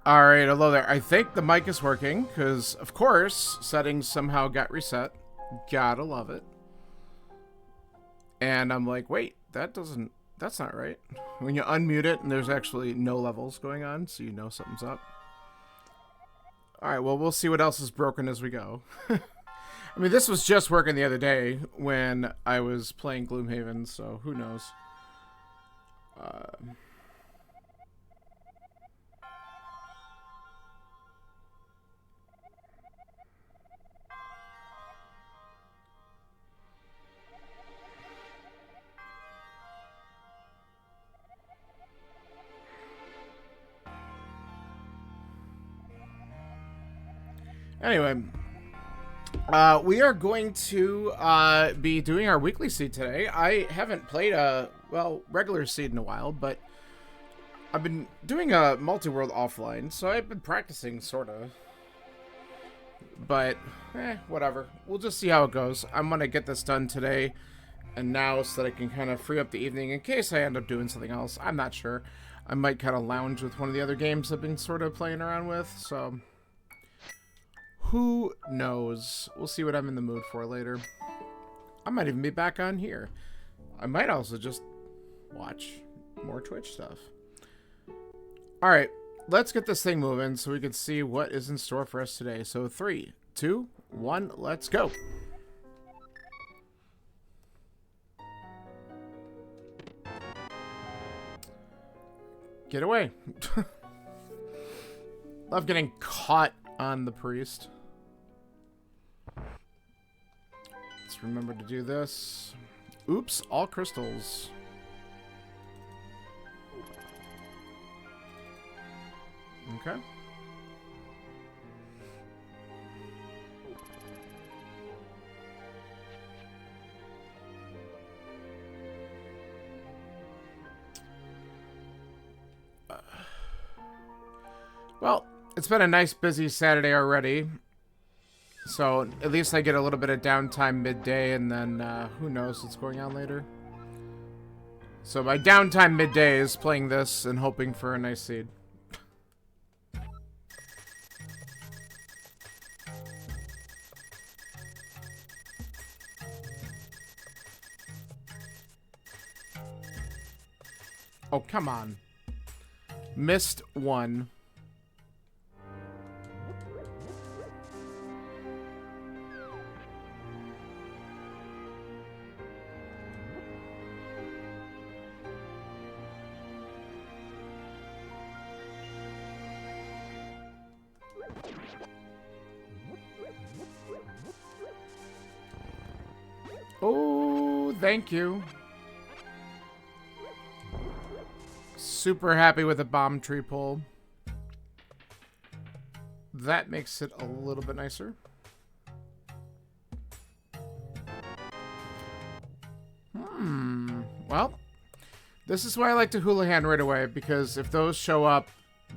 All right, hello there. I think the mic is working because, of course, settings somehow got reset. Gotta love it. And I'm like, wait, that's not right. When you unmute it and there's actually no levels going on, so you know something's up. All right, well, we'll see what else is broken as we go. I mean, this was just working the other day when I was playing Gloomhaven, so who knows. Anyway, we are going to be doing our weekly seed today. I haven't played a, regular seed in a while, but I've been doing a multi-world offline, so I've been practicing, sort of. But, whatever. We'll just see how it goes. I'm going to get this done today and now so that I can kind of free up the evening in case I end up doing something else. I'm not sure. I might kind of lounge with one of the other games I've been sort of playing around with, so who knows? We'll see what I'm in the mood for later. I might even be back on here. I might also just watch more Twitch stuff. Alright, let's get this thing moving so we can see what is in store for us today. So 3, 2, 1, let's go. Get away. Love getting caught on the priest. Let's remember to do this. Oops, all crystals. Okay. Well, it's been a nice busy Saturday already. So at least I get a little bit of downtime midday, and then who knows what's going on later. So my downtime midday is playing this and hoping for a nice seed. Oh, come on. Missed one. Oh, thank you. Super happy with the bomb tree pull. That makes it a little bit nicer. Well, this is why I like to Houlihan right away, because if those show up,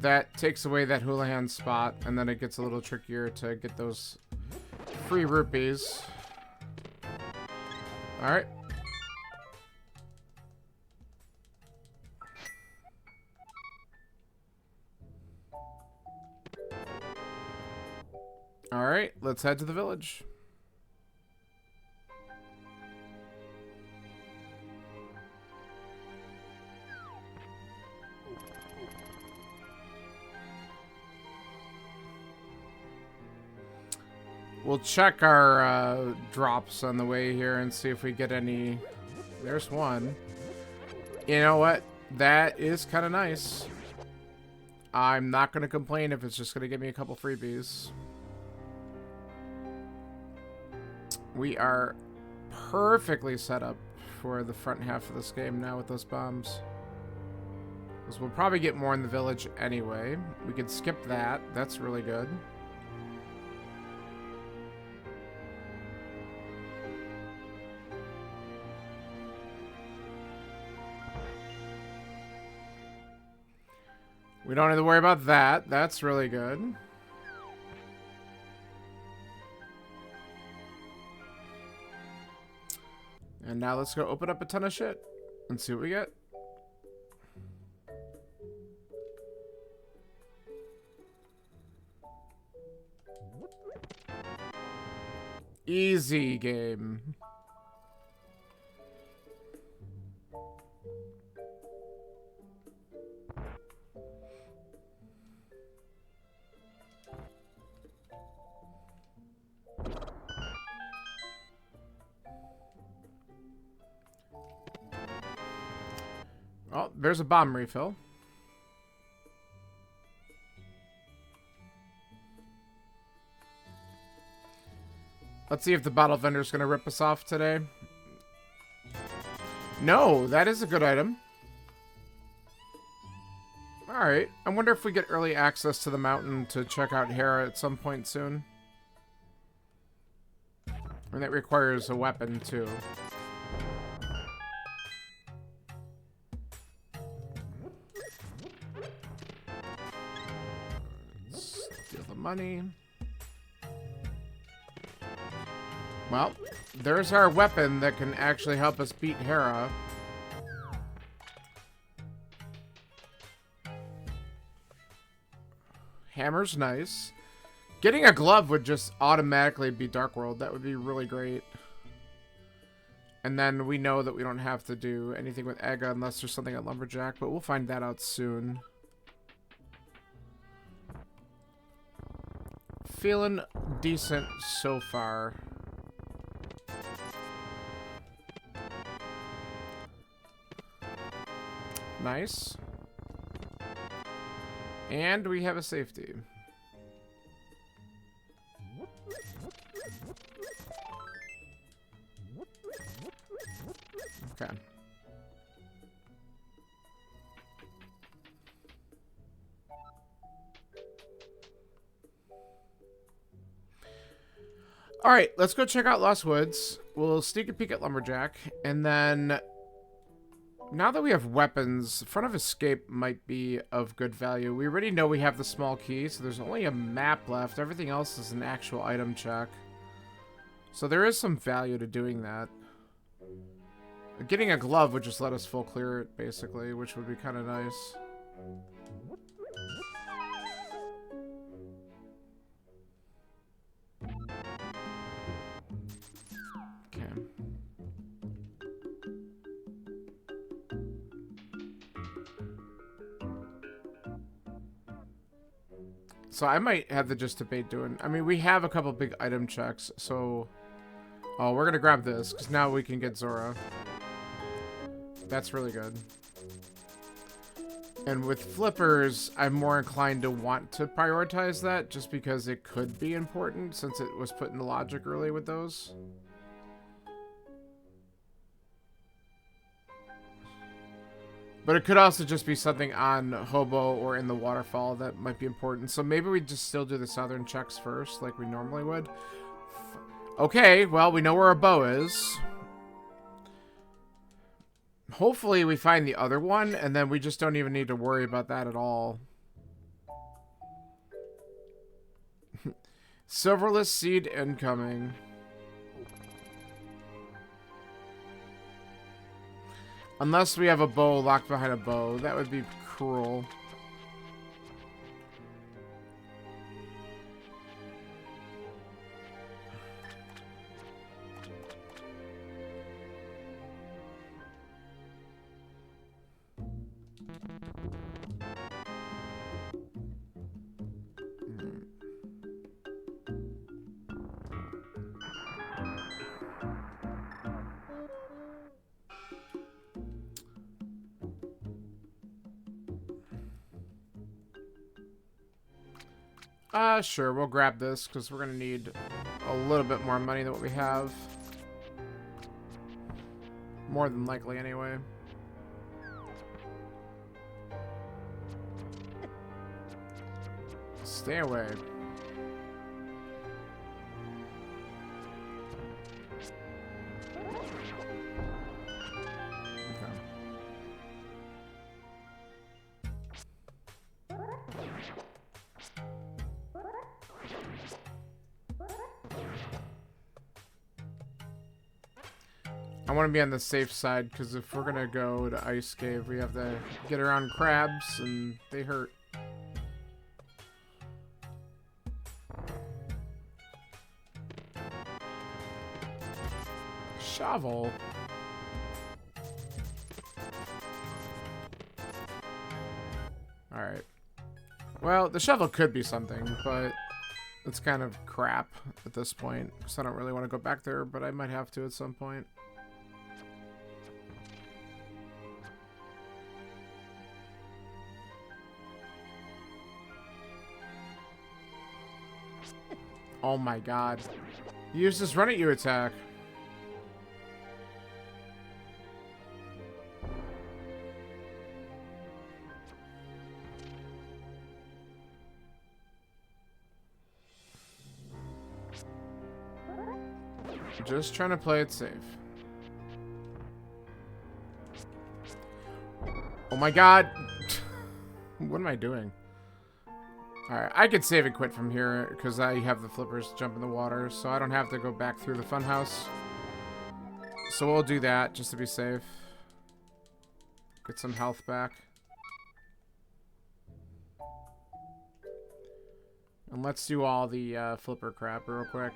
that takes away that Houlihan spot, and then it gets a little trickier to get those free rupees. Alright. Alright, let's head to the village. We'll check our drops on the way here and see if we get any. There's one. You know what? That is kind of nice. I'm not going to complain if it's just going to give me a couple freebies. We are perfectly set up for the front half of this game now with those bombs. Because we'll probably get more in the village anyway. We could skip that. That's really good. We don't have to worry about that. That's really good. And now let's go open up a ton of shit and see what we get. Easy game. Oh, there's a bomb refill. Let's see if the bottle vendor's gonna rip us off today. No, that is a good item. Alright, I wonder if we get early access to the mountain to check out Hera at some point soon. And that requires a weapon, too. Steal the money. Well, there's our weapon that can actually help us beat Hera. Hammer's nice. Getting a glove would just automatically be Dark World. That would be really great. And then we know that we don't have to do anything with Ega unless there's something at Lumberjack, but we'll find that out soon. Feeling decent so far. Nice. And we have a safety. Okay. All right, let's go check out Lost Woods. We'll sneak a peek at Lumberjack, and then now that we have weapons, Front of Escape might be of good value. We already know we have the small key, so there's only a map left. Everything else is an actual item check. So there is some value to doing that. Getting a glove would just let us full clear it, basically, which would be kind of nice. Okay. So I might have to just debate doing... I mean, we have a couple big item checks, so... Oh, we're gonna grab this, because now we can get Zora. That's really good. And with flippers, I'm more inclined to want to prioritize that, just because it could be important, since it was put in the logic early with those. But it could also just be something on Hobo or in the waterfall that might be important. So maybe we just still do the southern checks first, like we normally would. Okay, well, we know where our bow is. Hopefully we find the other one, and then we just don't even need to worry about that at all. Silverless seed incoming. Unless we have a bow locked behind a bow. That would be cruel. Sure, we'll grab this, because we're going to need a little bit more money than what we have. More than likely, anyway. Stay away. I want to be on the safe side, because if we're going to go to Ice Cave, we have to get around crabs, and they hurt. shovel. Alright. Well, the shovel could be something, but it's kind of crap at this point. So I don't really want to go back there, but I might have to at some point. Oh my god. Use this run at you attack. Just trying to play it safe. Oh my god. What am I doing? Alright, I could save and quit from here because I have the flippers to jump in the water, so I don't have to go back through the funhouse. So we'll do that just to be safe. Get some health back. And let's do all the flipper crap real quick.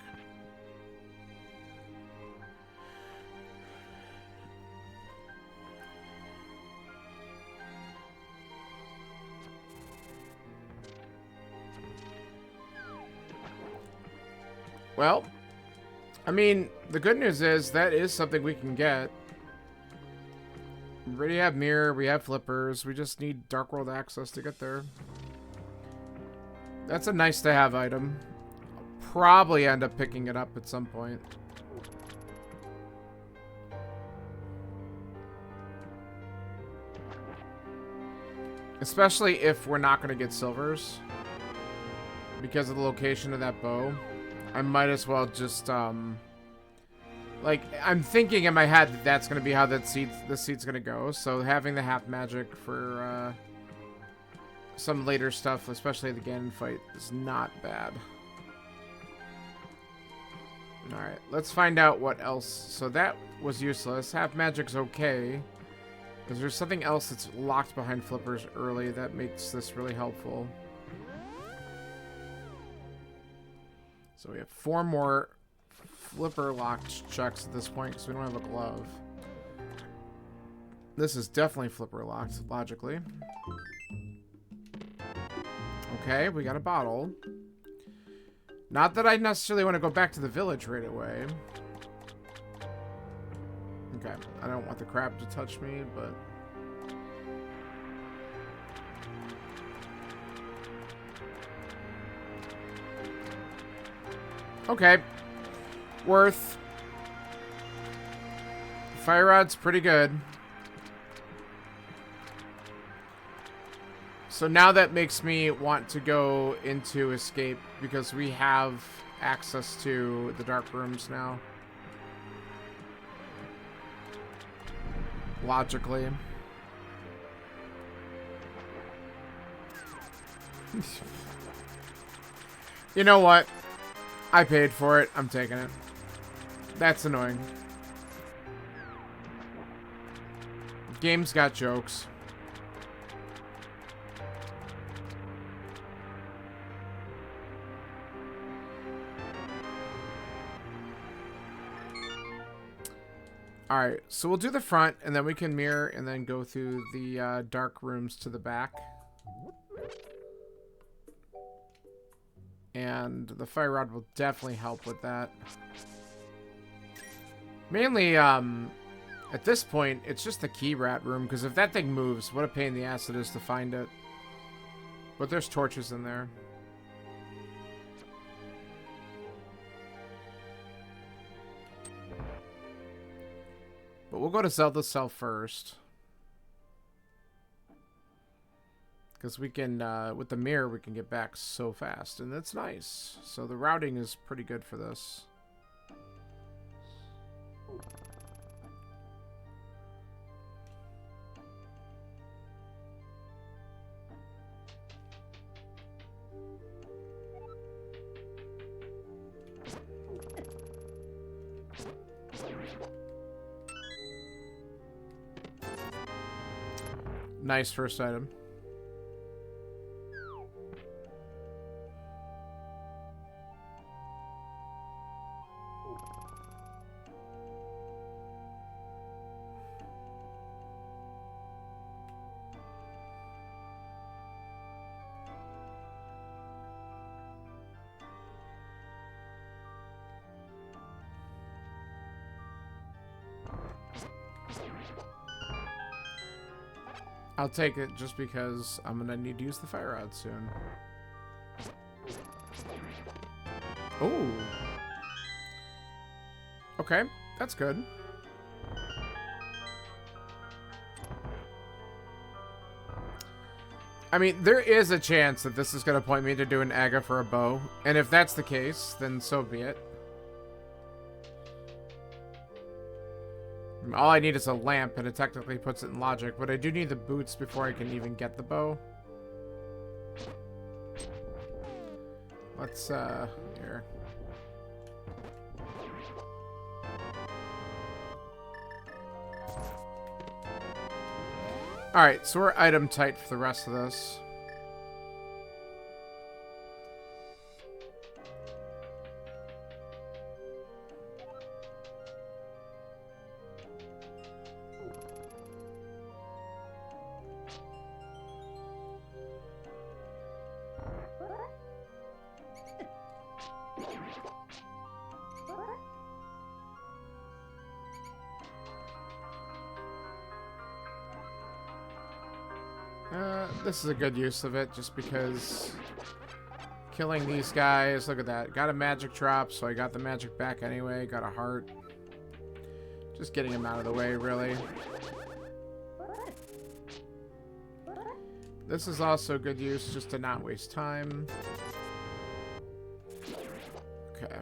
Well, I mean, the good news is that is something we can get. We already have mirror, we have flippers, we just need Dark World access to get there. That's a nice to have item. I'll probably end up picking it up at some point. Especially if we're not going to get silvers. Because of the location of that bow. I might as well just, like, I'm thinking in my head that that's going to be how the seed's going to go. So having the half magic for, some later stuff, especially the Ganon fight, is not bad. Alright, let's find out what else. So that was useless. Half magic's okay. Because there's something else that's locked behind flippers early that makes this really helpful. So we have 4 more flipper locked checks at this point because we don't have a glove. This is definitely flipper locked, logically. Okay, we got a bottle. Not that I necessarily want to go back to the village right away. Okay, I don't want the crab to touch me, but... Okay. Worth. Fire rod's pretty good. So now that makes me want to go into escape because we have access to the dark rooms now. Logically. You know what? I paid for it. I'm taking it. That's annoying. Game's got jokes. Alright, so we'll do the front, and then we can mirror, and then go through the dark rooms to the back. And the fire rod will definitely help with that. Mainly, at this point, it's just the key rat room, because if that thing moves, what a pain in the ass it is to find it. But there's torches in there. But we'll go to Zelda's cell first. Because we can, with the mirror, we can get back so fast. And that's nice. So the routing is pretty good for this. Nice first item. I'll take it just because I'm gonna need to use the fire rod soon. Oh. Okay, that's good. I mean, there is a chance that this is going to point me to do an aga for a bow. And if that's the case, then so be it. All I need is a lamp, and it technically puts it in logic. But I do need the boots before I can even get the bow. Let's, here. Alright, so we're item tight for the rest of this. This is a good use of it, just because killing these guys, look at that. Got a magic drop, so I got the magic back anyway. Got a heart. Just getting him out of the way, really. This is also good use, just to not waste time. Okay.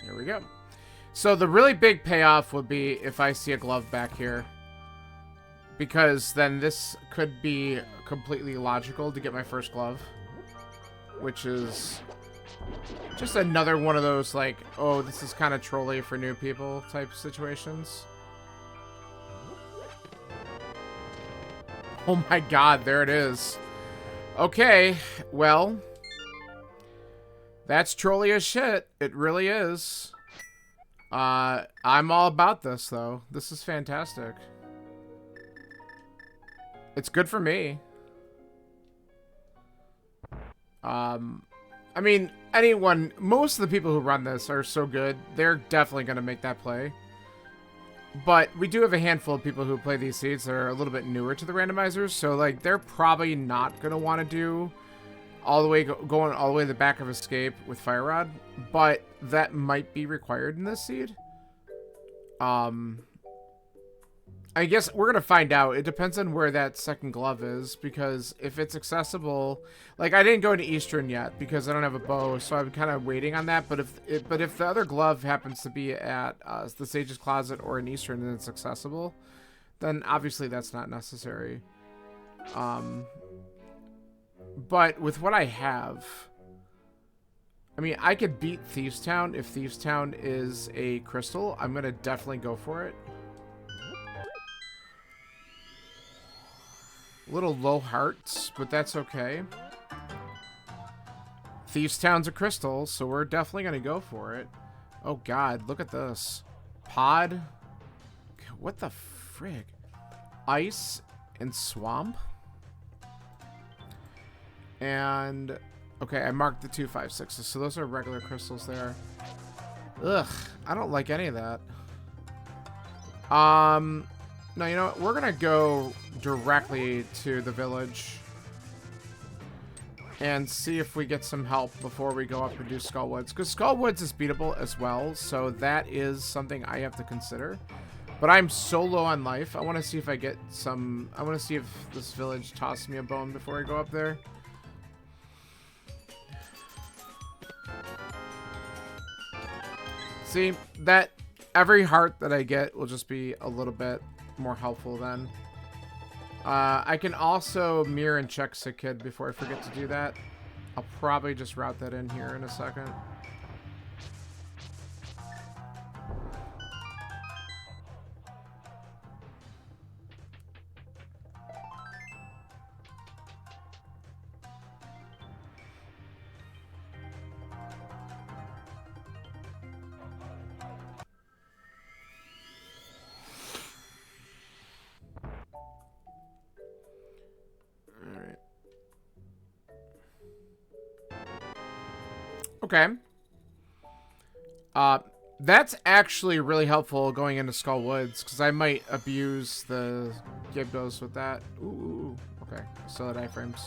Here we go. So the really big payoff would be if I see a glove back here. Because then this could be completely logical to get my first glove. Which is just another one of those, like, oh, this is kind of trolly for new people type situations. Oh my god, there it is. Okay, well, that's trolly as shit. It really is. I'm all about this, though. This is fantastic. It's good for me. I mean, most of the people who run this are so good, they're definitely going to make that play. But we do have a handful of people who play these seeds that are a little bit newer to the randomizers, so, like, they're probably not going to want to do all the way, going all the way to the back of Escape with Fire Rod, but that might be required in this seed. I guess we're going to find out. It depends on where that second glove is, because if it's accessible... Like, I didn't go into Eastern yet, because I don't have a bow, so I'm kind of waiting on that, but if the other glove happens to be at the Sage's Closet or in Eastern and it's accessible, then obviously that's not necessary. But with what I have... I mean, I could beat Thieves Town. If Thieves Town is a crystal, I'm going to definitely go for it. Little low hearts, but that's okay. Thieves Town's a crystal, so we're definitely going to go for it. Oh god, look at this. Pod. What the frig? Ice and swamp. And... okay, I marked the 2, 5, 6s, so those are regular crystals there. Ugh, I don't like any of that. No, you know what? We're gonna go directly to the village and see if we get some help before we go up and do Skullwoods. Because Skullwoods is beatable as well, so that is something I have to consider. But I'm so low on life. I want to see if I get some... I want to see if this village tosses me a bone before I go up there. See, that every heart that I get will just be a little bit more helpful then. I can also mirror and check Sick Kid before I forget to do that. I'll probably just route that in here in a second. Okay. That's actually really helpful going into Skull Woods, because I might abuse the Gibbos with that. Ooh, okay. Solid iframes.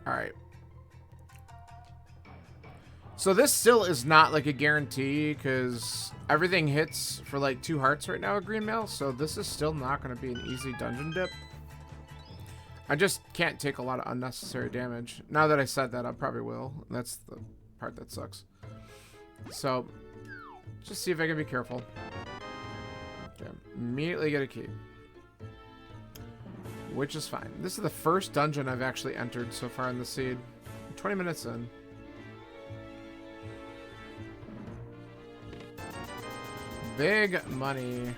Alright. So this still is not like a guarantee, because everything hits for like 2 hearts right now at Green Mail, so this is still not going to be an easy dungeon dip. I just can't take a lot of unnecessary damage. Now that I said that, I probably will. That's the part that sucks. So, just see if I can be careful. Okay, immediately get a key. Which is fine. This is the first dungeon I've actually entered so far in the seed. 20 minutes in. Big money.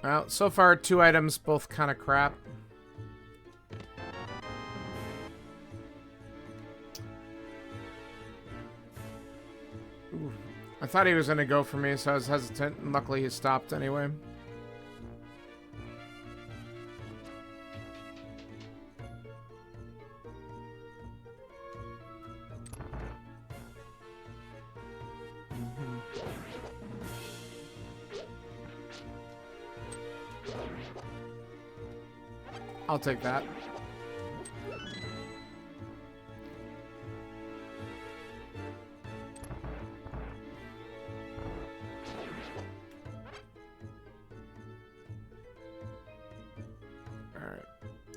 Well, so far 2 items, both kind of crap. Ooh. I thought he was going to go for me, so I was hesitant, and luckily he stopped anyway. I'll take that.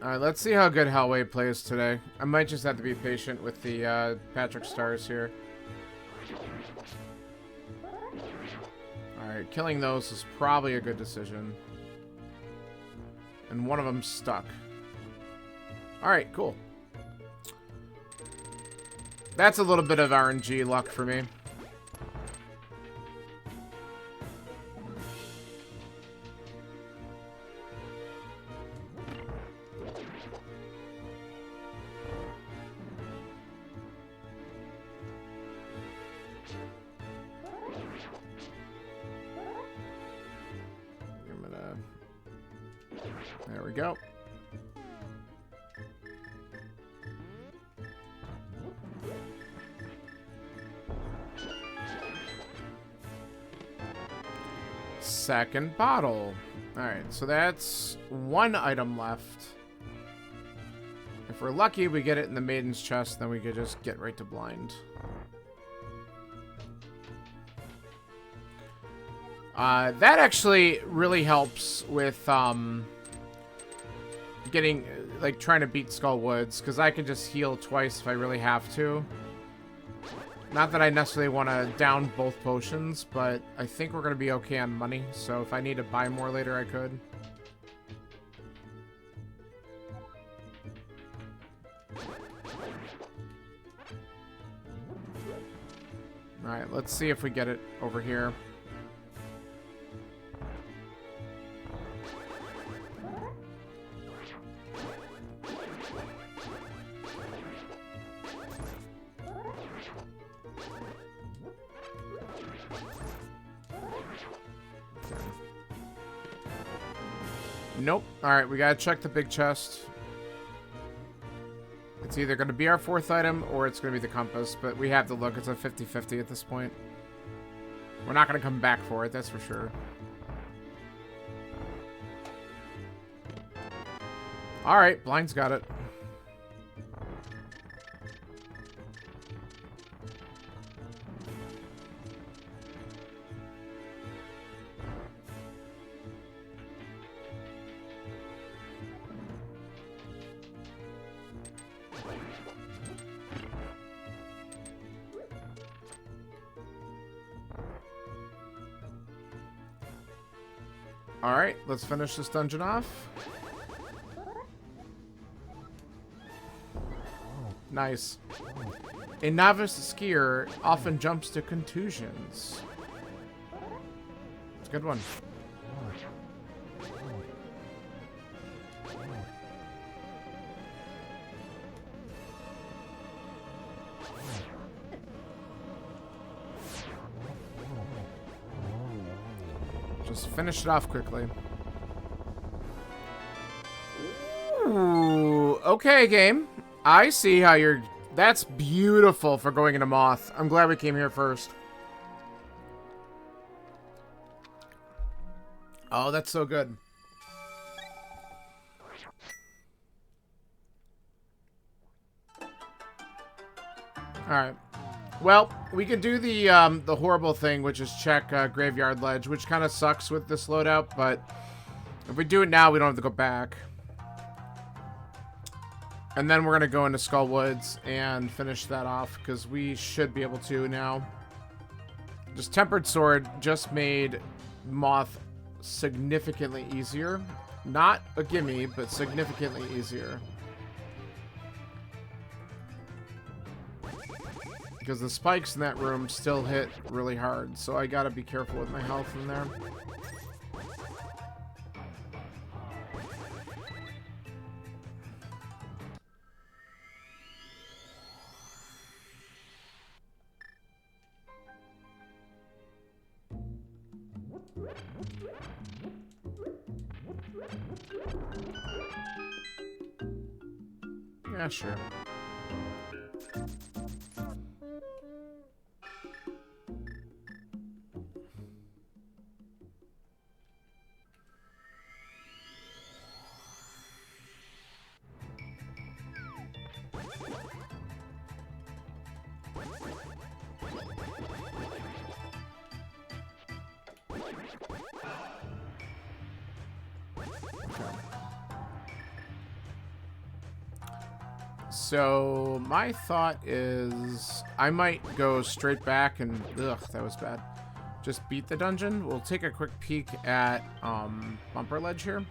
Alright, let's see how good Hellway plays today. I might just have to be patient with the Patrick Stars here. Alright, killing those is probably a good decision. And one of them stuck. Alright, cool. That's a little bit of RNG luck for me. There we go. Second bottle. Alright, so that's 1 item left. If we're lucky, we get it in the Maiden's Chest, then we could just get right to blind. That actually really helps with, getting, like, trying to beat Skull Woods, because I can just heal twice if I really have to. Not that I necessarily want to down both potions, but I think we're going to be okay on money, so if I need to buy more later, I could. Alright, let's see if we get it over here. Nope. Alright, we gotta check the big chest. It's either gonna be our 4th item or it's gonna be the compass, but we have to look. It's a 50-50 at this point. We're not gonna come back for it, that's for sure. Alright, Blind's got it. Alright, let's finish this dungeon off. Nice. A novice skier often jumps to contusions. It's a good one. Just finish it off quickly. Ooh, okay, game. I see how you're... That's beautiful for going into Moth. I'm glad we came here first. Oh, that's so good. Alright. Well, we could do the horrible thing, which is check Graveyard Ledge, which kind of sucks with this loadout, but if we do it now, we don't have to go back. And then we're going to go into Skull Woods and finish that off, because we should be able to now. Just Tempered Sword just made Moth significantly easier. Not a gimme, but significantly easier. Because the spikes in that room still hit really hard, so I gotta be careful with my health in there. Yeah, sure. So, my thought is I might go straight back and... Ugh, that was bad. Just beat the dungeon. We'll take a quick peek at Bumper Ledge here.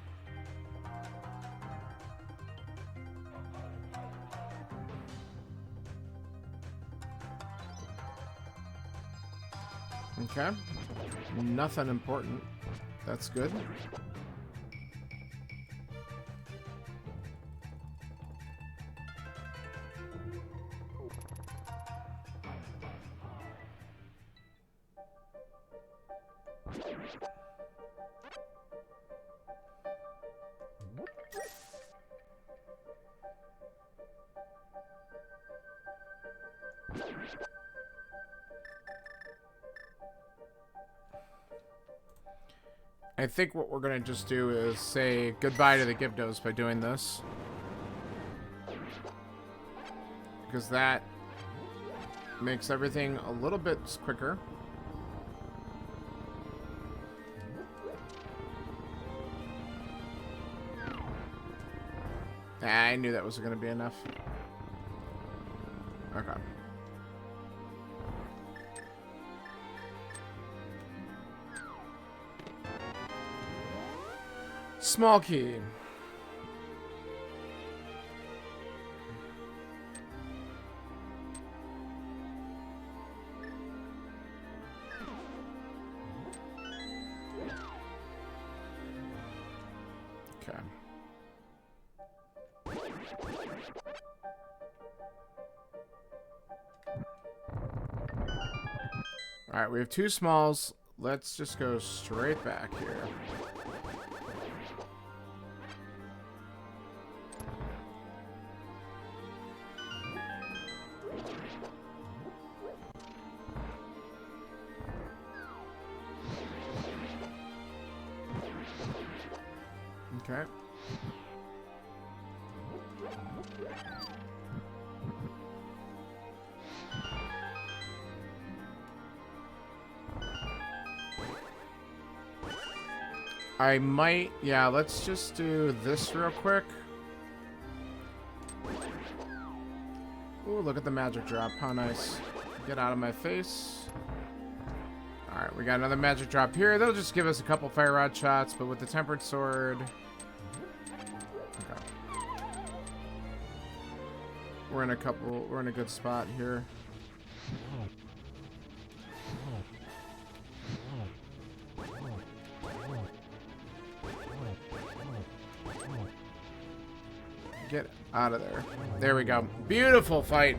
Okay. Nothing important. That's good. I think what we're going to just do is say goodbye to the Gyptos by doing this. Because that makes everything a little bit quicker. I knew that wasn't going to be enough. Okay. Small key. Okay. All right, we have two smalls. Let's just go straight back here. Okay. I might, yeah, let's just do this real quick. Ooh, look at the magic drop. How nice. Get out of my face. Alright, we got another magic drop here. They'll just give us a couple fire rod shots, but with the tempered sword... Okay. We're in a good spot here. Get out of there. There we go. Beautiful fight.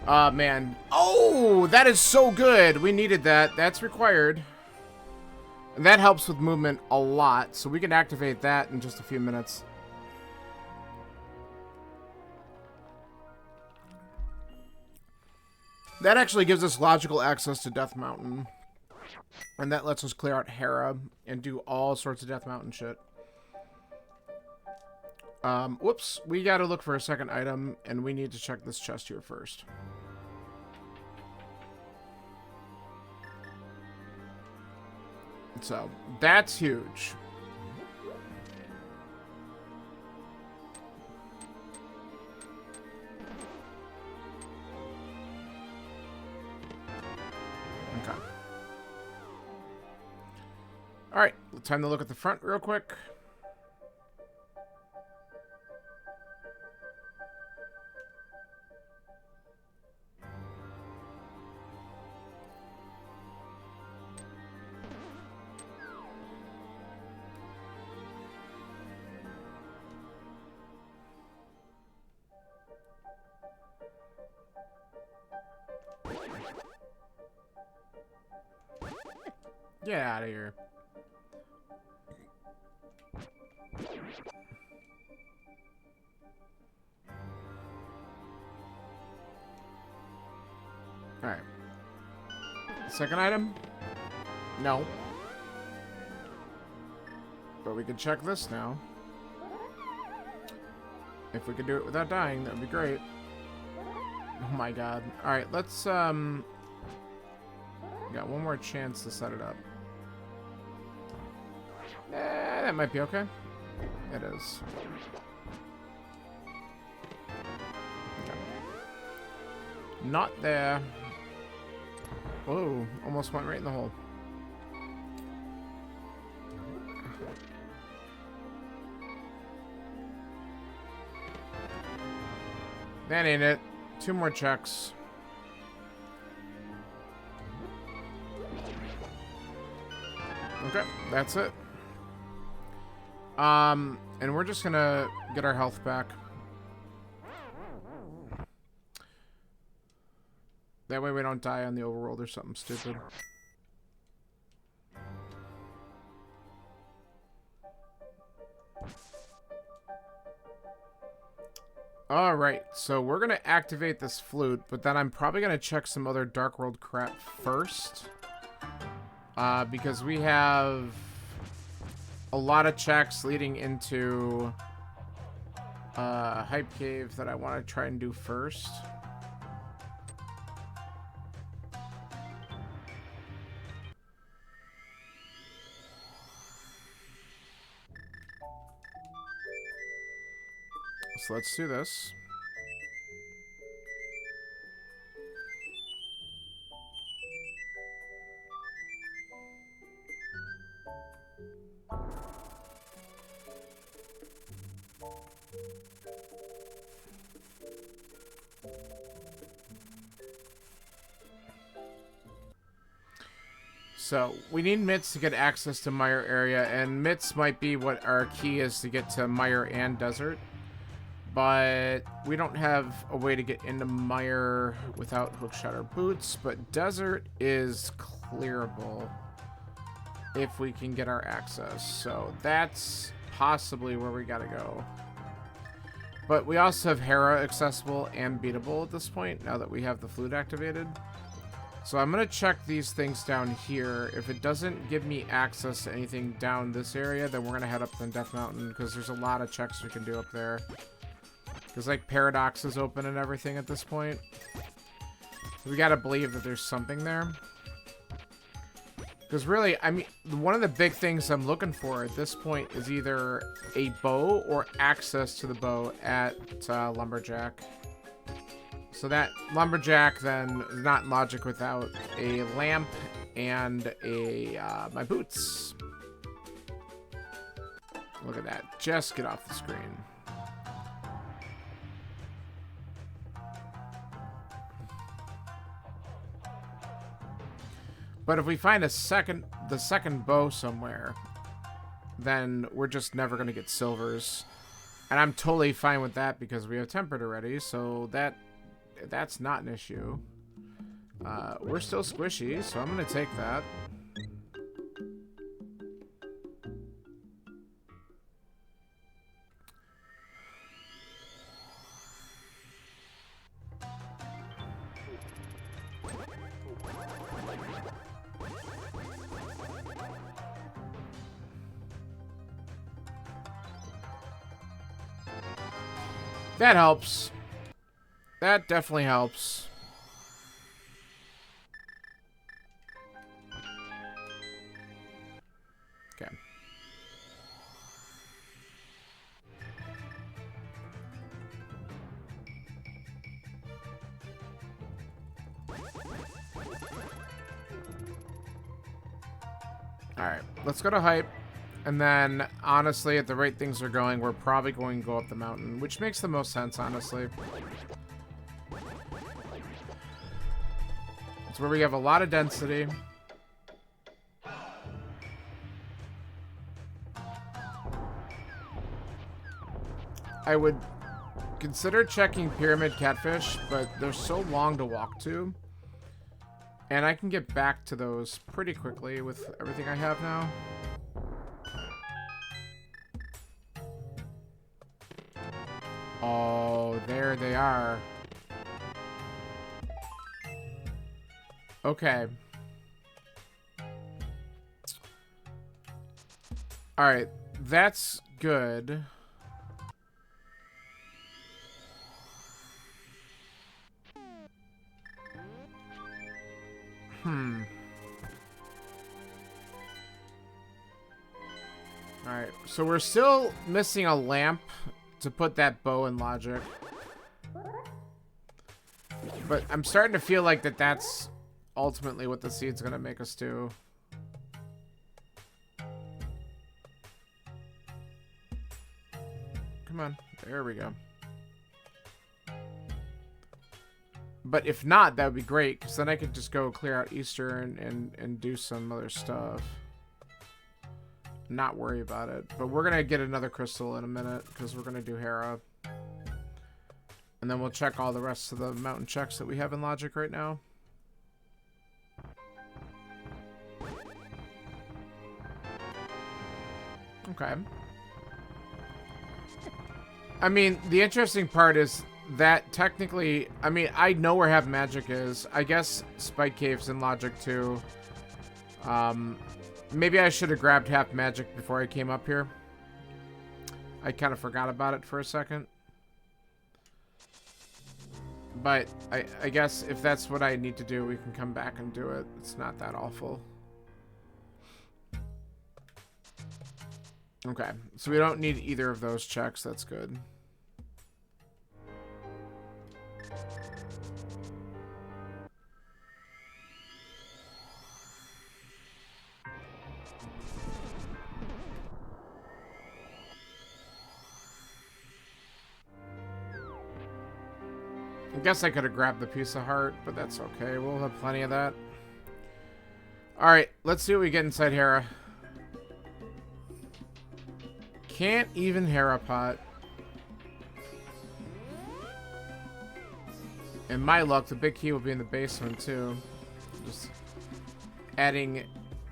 Man. Oh, that is so good. We needed that. That's required. And that helps with movement a lot. So we can activate that in just a few minutes. That actually gives us logical access to Death Mountain. And that lets us clear out Hera and do all sorts of Death Mountain shit. Whoops. We gotta look for a second item, and we need to check this chest here first. So, that's huge. Okay. Alright, time to look at the front real quick. Get out of here. Alright. Second item? No. But we can check this now. If we could do it without dying, that would be great. Oh my god. Alright, let's, got one more chance to set it up. That might be okay. It is. Okay. Not there. Whoa, almost went right in the hole. That ain't it. 2 more checks. Okay, that's it. And we're just gonna get our health back. That way we don't die on the overworld or something stupid. Alright, so we're gonna activate this flute, but then I'm probably gonna check some other Dark World crap first. Because we have a lot of checks leading into Hype Cave that I want to try and do first. So let's do this. So, we need Mitts to get access to Mire area, and Mitts might be what our key is to get to Mire and Desert. But we don't have a way to get into Mire without Hookshot or Boots, but Desert is clearable if we can get our access. So, that's possibly where we gotta go. But we also have Hera accessible and beatable at this point, now that we have the flute activated. So I'm going to check these things down here. If it doesn't give me access to anything down this area, then we're going to head up to Death Mountain, because there's a lot of checks we can do up there. Because, like, Paradox is open and everything at this point. We got to believe that there's something there. Because really, I mean, one of the big things I'm looking for at this point is either a bow or access to the bow at Lumberjack. So that lumberjack then is not in logic without a lamp and a my boots. Look at that. Just get off the screen. But if we find the second bow somewhere, then we're just never going to get silvers. And I'm totally fine with that because we have tempered already, so that's not an issue. We're still squishy, so I'm going to take that. That helps. That definitely helps. Okay. Alright, let's go to hype. And then, honestly, at the rate things are going, we're probably going to go up the mountain, which makes the most sense, honestly. It's where we have a lot of density. I would consider checking pyramid catfish, but they're so long to walk to. And I can get back to those pretty quickly with everything I have now. Oh, there they are. Okay. Alright, that's good. Alright, so we're still missing a lamp to put that bow in logic. But I'm starting to feel like that's ultimately what the seed's gonna make us do. Come on, there we go. But if not, that would be great, because then I could just go clear out Easter and do some other stuff. Not worry about it. But we're going to get another crystal in a minute, because we're going to do Hera. And then we'll check all the rest of the mountain checks that we have in logic right now. Okay. I mean, the interesting part is that technically, I mean, I know where half magic is. I guess Spike Cave's in logic too. Maybe I should have grabbed half magic before I came up here. I kind of forgot about it for a second. But I guess if that's what I need to do, we can come back and do it. It's not that awful. Okay, so we don't need either of those checks. That's good. I guess I could have grabbed the piece of heart, but that's okay. We'll have plenty of that. Alright, let's see what we get inside Hera. Can't even Hera pot. And my luck, the big key will be in the basement too. Just adding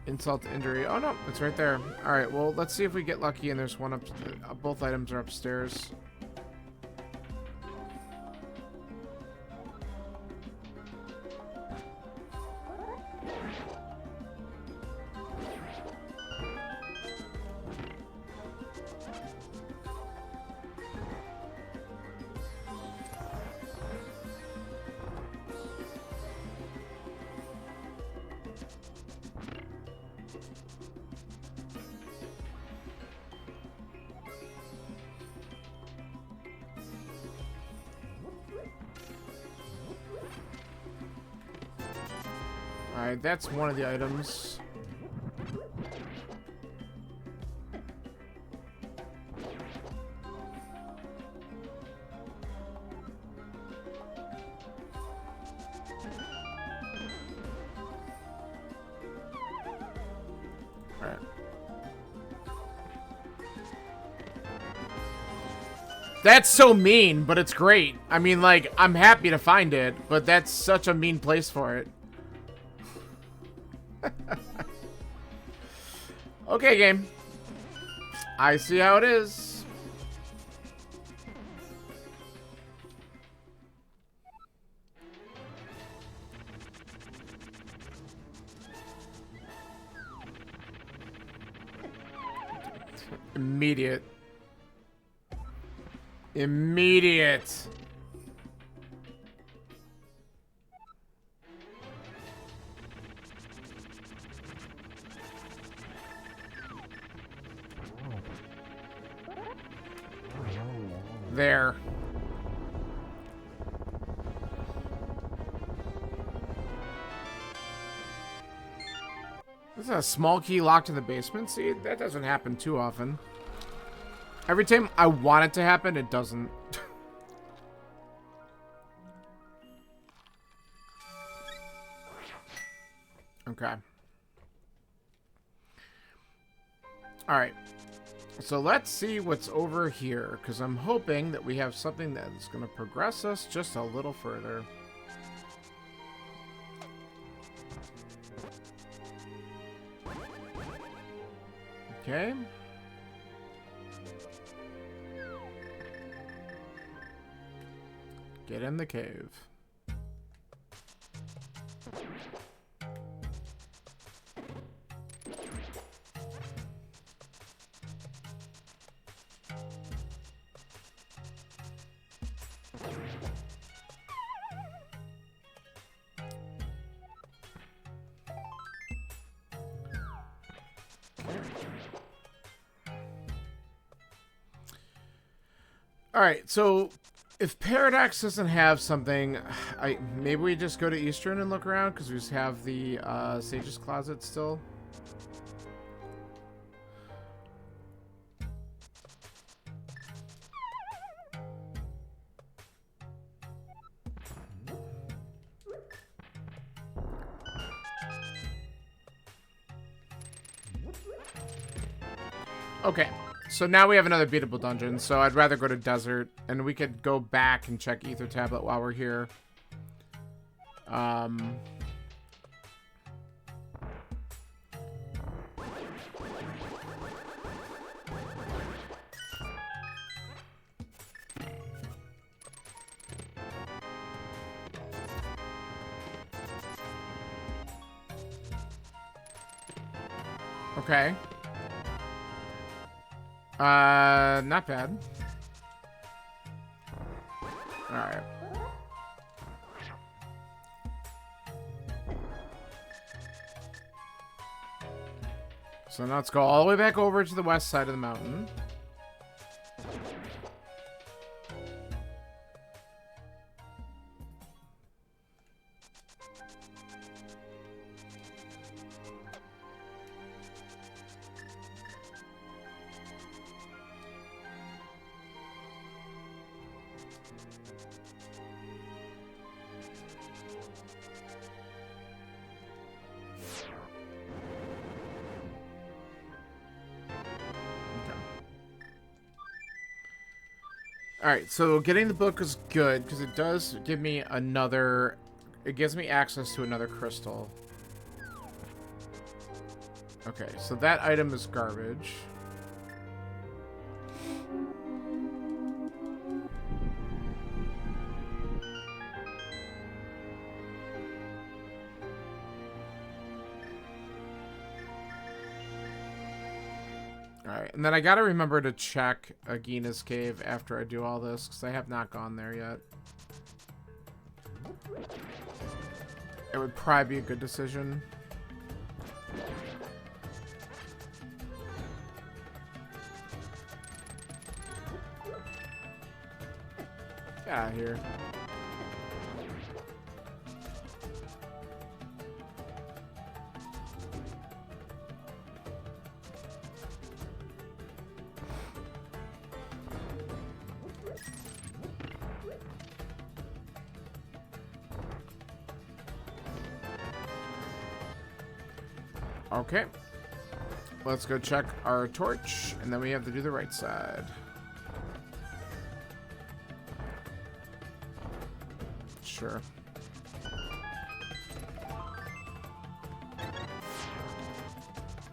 insult to injury. Oh no, it's right there. Alright, well, let's see if we get lucky and there's one up. Both items are upstairs. Alright, that's one of the items. Alright. That's so mean, but it's great. I mean, like, I'm happy to find it, but that's such a mean place for it. Okay, game. I see how it is. Immediate. Immediate. There. This is a small key locked in the basement. See, that doesn't happen too often. Every time I want it to happen, it doesn't. Okay. Alright. So let's see what's over here, because I'm hoping that we have something that's going to progress us just a little further. Okay. Get in the cave. Alright, so if Paradox doesn't have something, maybe we just go to Eastern and look around, because we just have the Sage's Closet still. Okay. So now we have another beatable dungeon, so I'd rather go to Desert, and we could go back and check Ether Tablet while we're here. Okay. Not bad. Alright. So now let's go all the way back over to the west side of the mountain. Alright, so getting the book is good, because it does give me another... It gives me access to another crystal. Okay, so that item is garbage. Alright, and then I gotta remember to check Agina's cave after I do all this, because I have not gone there yet. It would probably be a good decision. Get out of here. Okay. Let's go check our torch, and then we have to do the right side. Sure.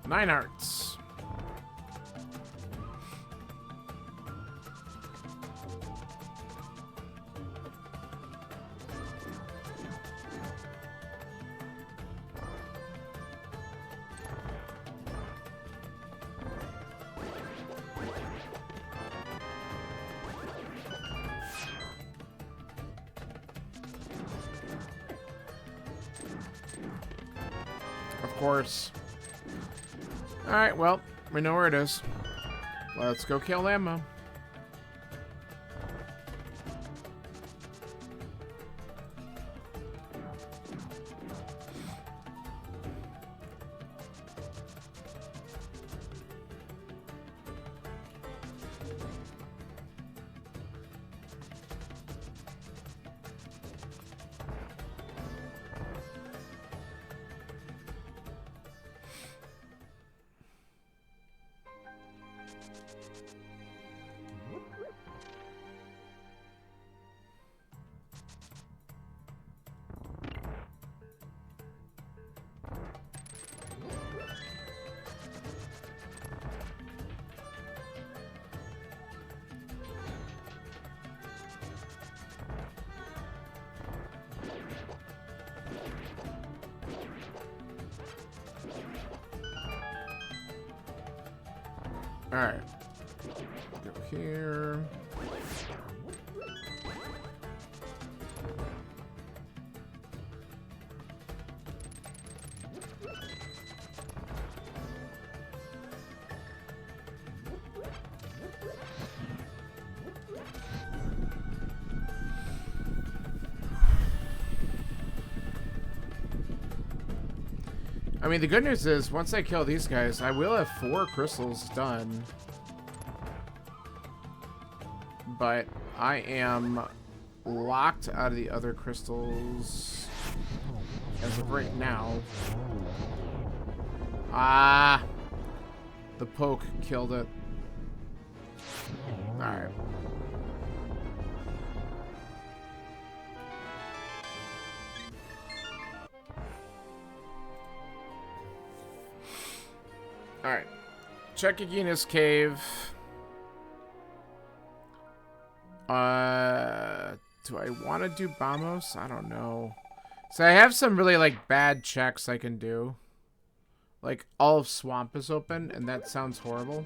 Nine hearts. Of course. Alright, well, we know where it is. Let's go kill Lamma. Alright. Go here. I mean, the good news is, once I kill these guys, I will have 4 crystals done. But I am locked out of the other crystals as of right now. Ah! The poke killed it. Alright. Alright. Check Agina's cave. Do I want to do Bamos? I don't know. So I have some really, like, bad checks I can do. Like, all of Swamp is open, and that sounds horrible.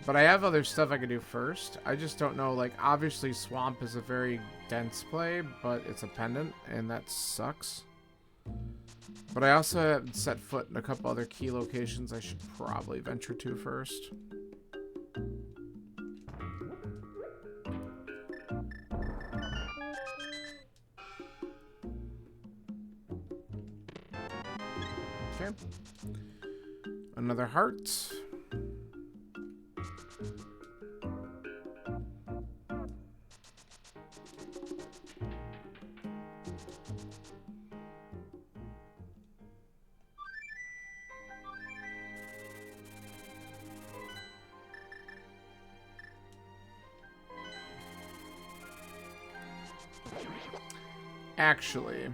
But I have other stuff I can do first. I just don't know, like, obviously Swamp is a very dense play, but it's a pendant, and that sucks. But I also have set foot in a couple other key locations I should probably venture to first. Okay. Another heart. Actually,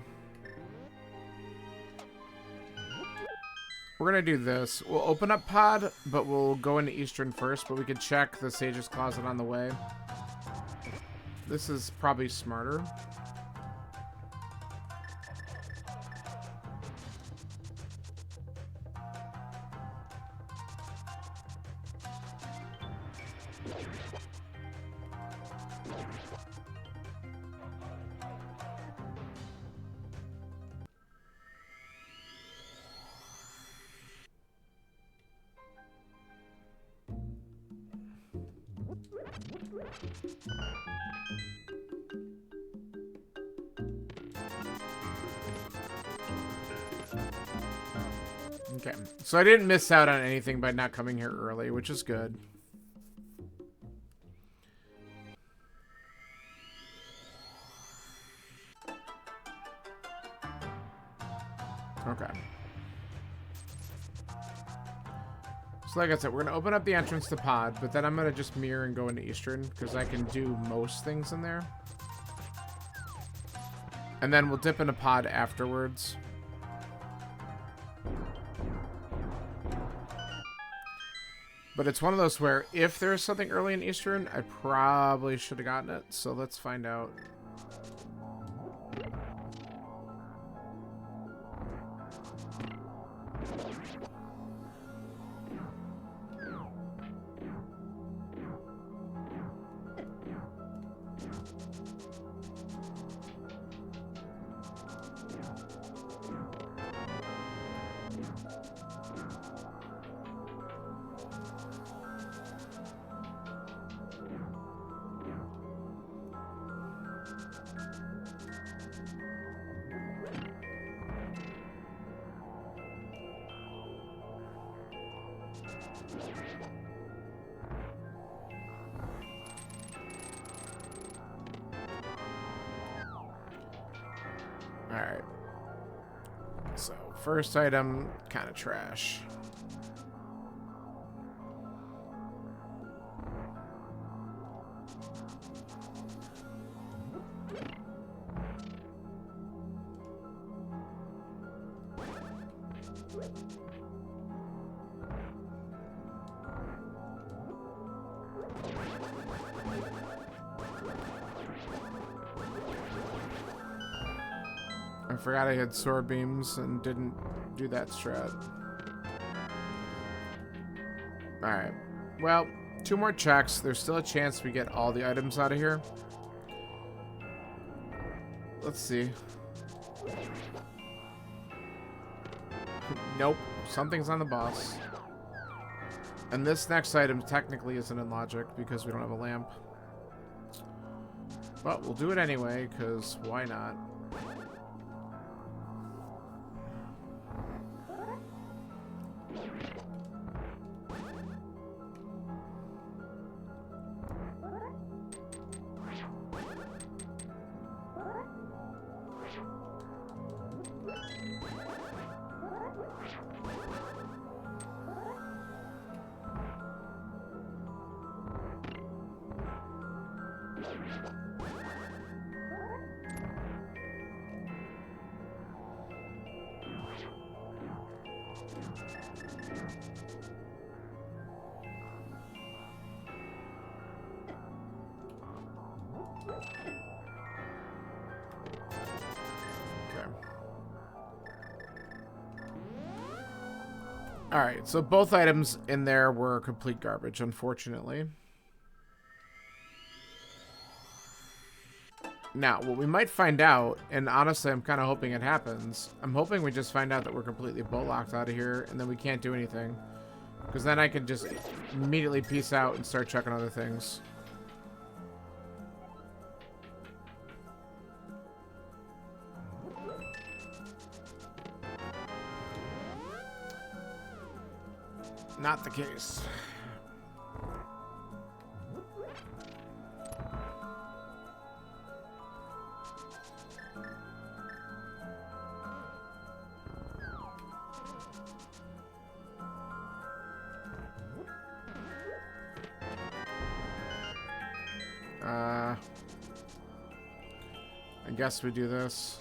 we're gonna do this. We'll open up Pod, but we'll go into Eastern first, but we can check the Sage's Closet on the way. This is probably smarter. Okay, so I didn't miss out on anything by not coming here early, which is good. Okay. So like I said, we're going to open up the entrance to pod, but then I'm going to just mirror and go into Eastern because I can do most things in there. And then we'll dip into pod afterwards. But it's one of those where if there's something early in Eastern, I probably should have gotten it. So let's find out. Alright. So, first item, kind of trash. I forgot I had sword beams and didn't do that strat. Alright. Well, 2 more checks. There's still a chance we get all the items out of here. Let's see. Nope. Something's on the boss. And this next item technically isn't in logic because we don't have a lamp. But we'll do it anyway, because why not? Alright, so both items in there were complete garbage, unfortunately. Now, what we might find out, and honestly I'm kind of hoping it happens, I'm hoping we just find out that we're completely boat-locked out of here, and then we can't do anything. Because then I can just immediately peace out and start checking other things. Not the case. I guess we do this.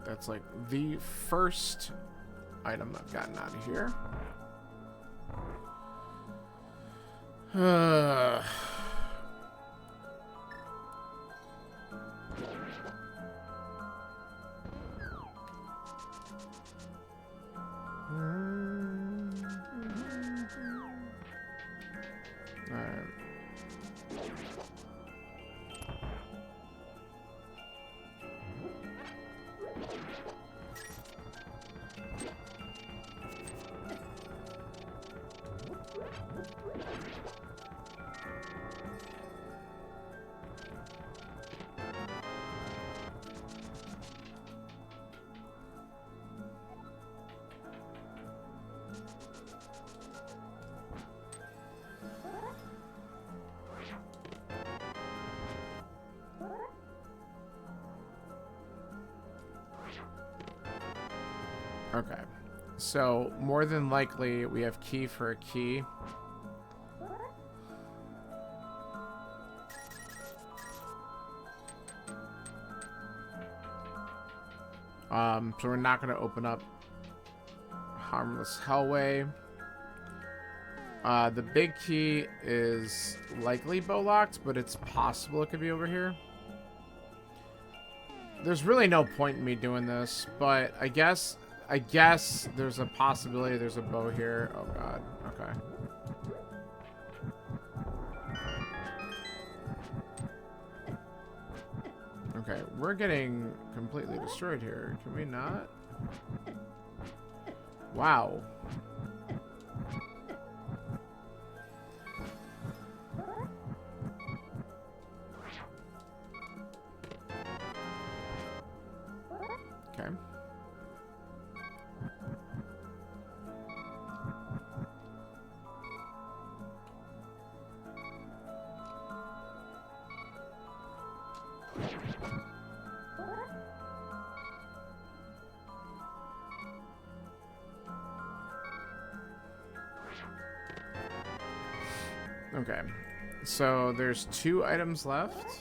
That's like the first item I've gotten out of here. Okay. So, more than likely, we have key for a key. So we're not going to open up Harmless Hellway. The big key is likely bow-locked, but it's possible it could be over here. There's really no point in me doing this, but I guess there's a possibility there's a bow here. Oh god, okay. Okay, we're getting completely destroyed here. Can we not? Wow. Okay. Okay. So there's 2 items left.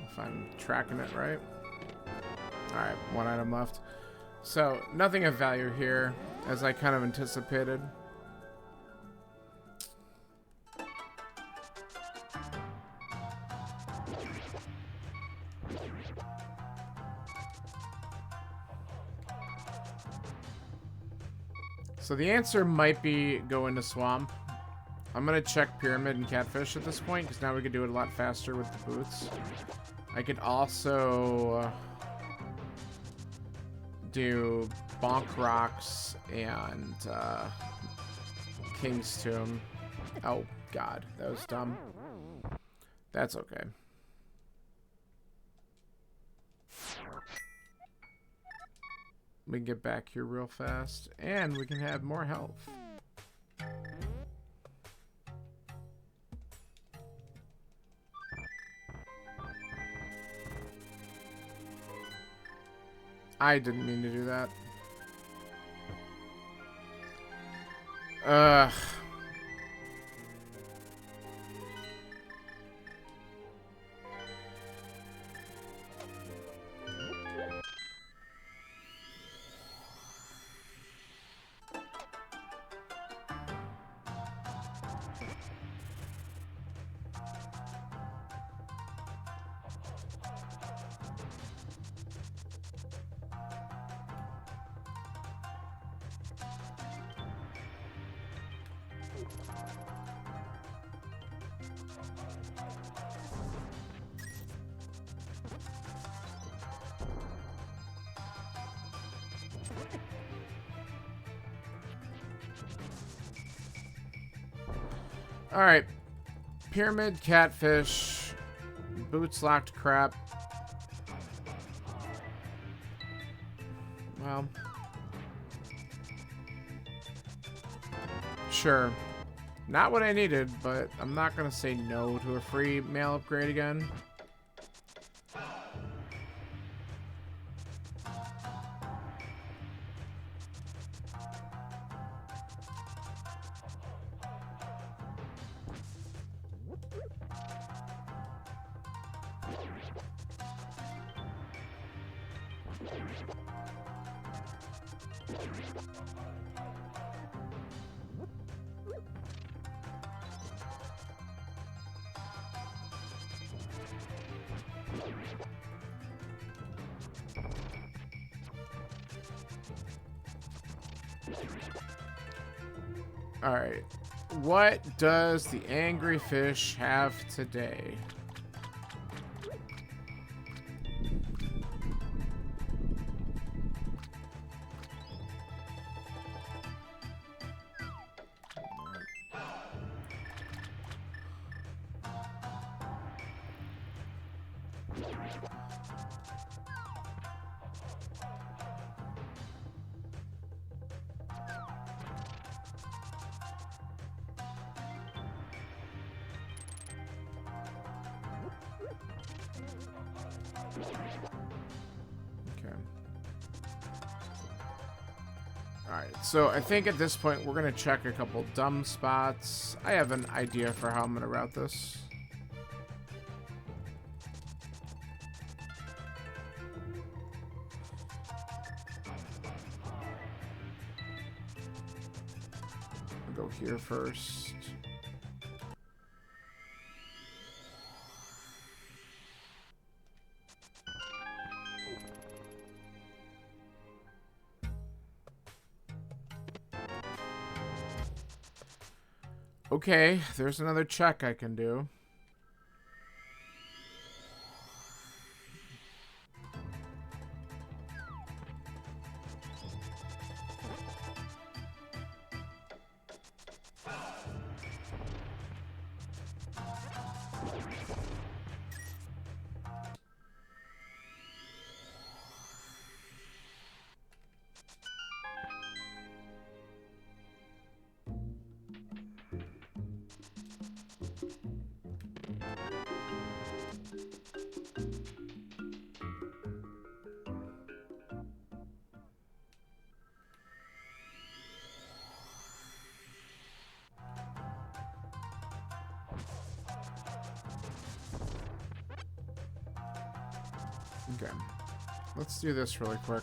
If I'm tracking it right. Alright, 1 item left. So, nothing of value here, as I kind of anticipated. So the answer might be go into swamp. I'm going to check pyramid and catfish at this point, because now we can do it a lot faster with the boots. I could also do bonk rocks and King's Tomb. Oh, God. That was dumb. That's okay. We can get back here real fast, and we can have more health. I didn't mean to do that. Ugh. Alright. Pyramid, catfish, boots locked crap. Well. Sure. Not what I needed, but I'm not going to say no to a free mail upgrade again. Alright. What does the angry fish have today? Alright, so I think at this point we're going to check a couple dumb spots. I have an idea for how I'm going to route this. I'll go here first. Okay, there's another check I can do. Okay, let's do this really quick.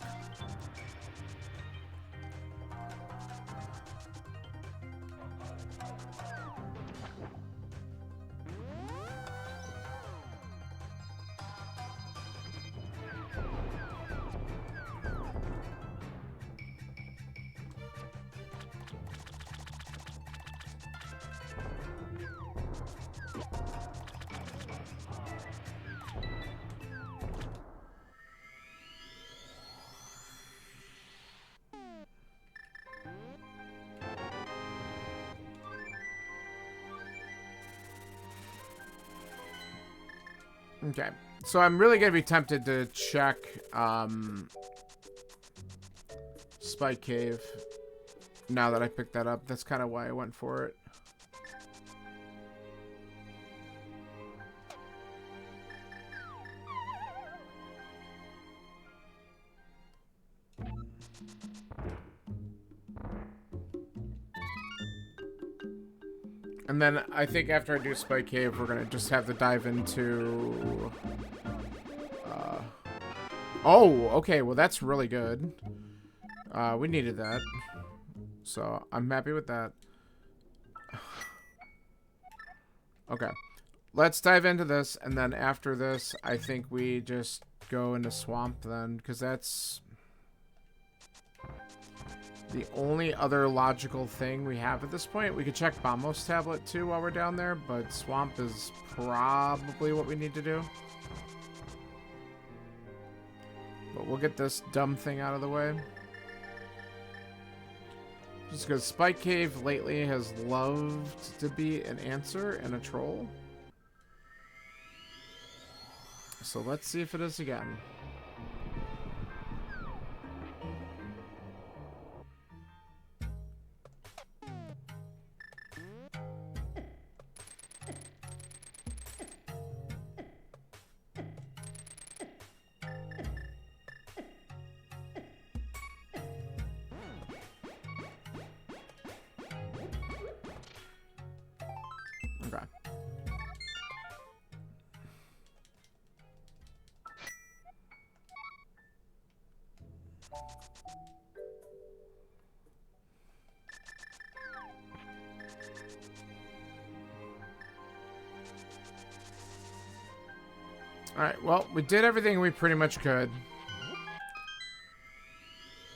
Okay, so I'm really gonna be tempted to check Spike Cave now that I picked that up. That's kind of why I went for it. And then I think after I do Spike Cave, we're gonna just have to dive into... Oh, okay, well that's really good. We needed that. So, I'm happy with that. Okay. Let's dive into this, and then after this, I think we just go into Swamp then, because that's... the only other logical thing we have at this point. We could check Bombos Tablet too while we're down there, but Swamp is probably what we need to do. But we'll get this dumb thing out of the way. Just because Spike Cave lately has loved to be an answer and a troll. So let's see if it is again. Okay. Alright, well, we did everything we pretty much could.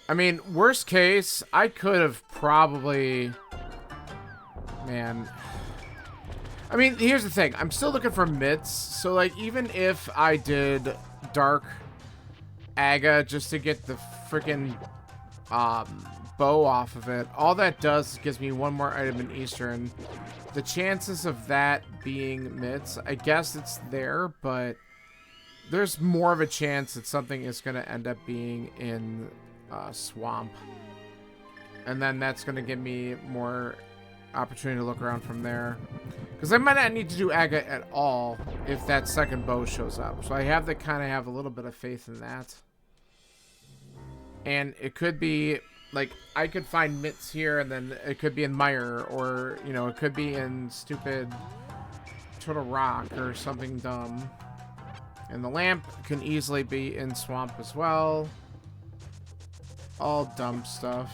I mean, worst case, I could have probably... Man... I mean, here's the thing. I'm still looking for mitts. So, like, even if I did Dark Aga just to get the freaking bow off of it, all that does is gives me one more item in Eastern. The chances of that being mitts, I guess it's there, but there's more of a chance that something is going to end up being in Swamp. And then that's going to give me more opportunity to look around from there. Because I might not need to do Aga at all if that second bow shows up. So I have to kind of have a little bit of faith in that. And it could be Like, I could find mitts here, and then it could be in mire, or, you know, it could be in stupid turtle rock or something dumb. And the lamp can easily be in swamp as well. All dumb stuff.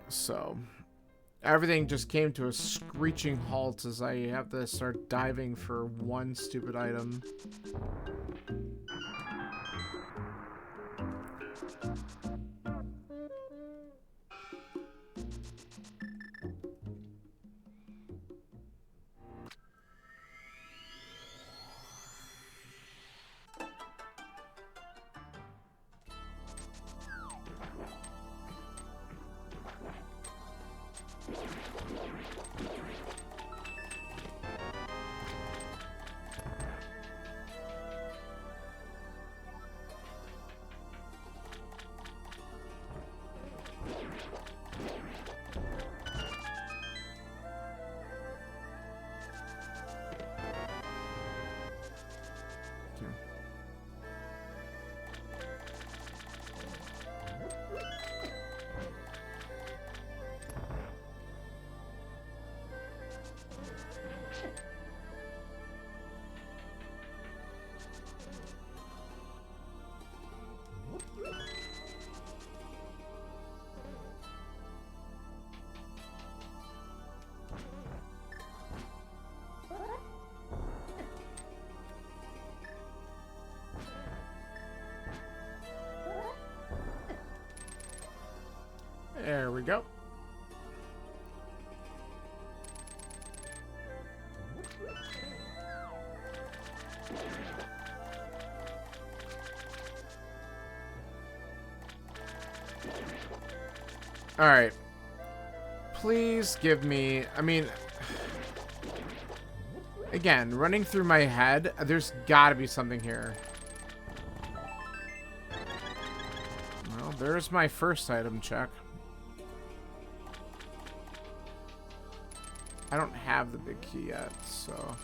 So, everything just came to a screeching halt as I have to start diving for one stupid item. There we go. All right. Please give me, I mean, again, running through my head, there's got to be something here. Well, there's my first item check. I don't have the big key yet, so...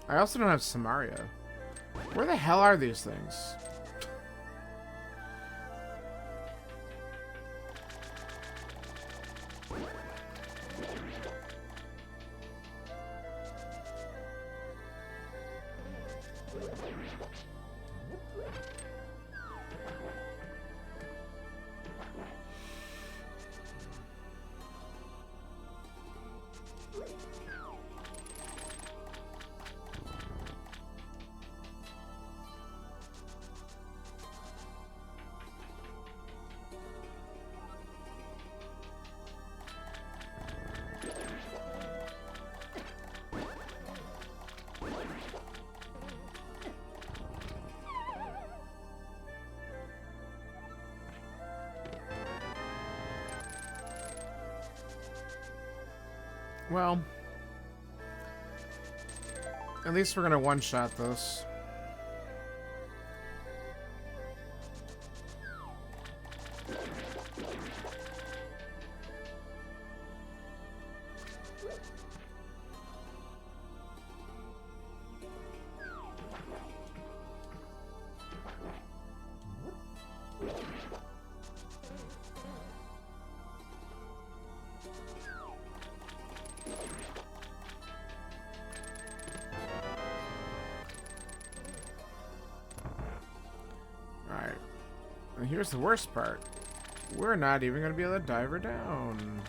I also don't have Samaria. Where the hell are these things? Well, at least we're gonna one-shot this. And here's the worst part. We're not even going to be able to dive her down.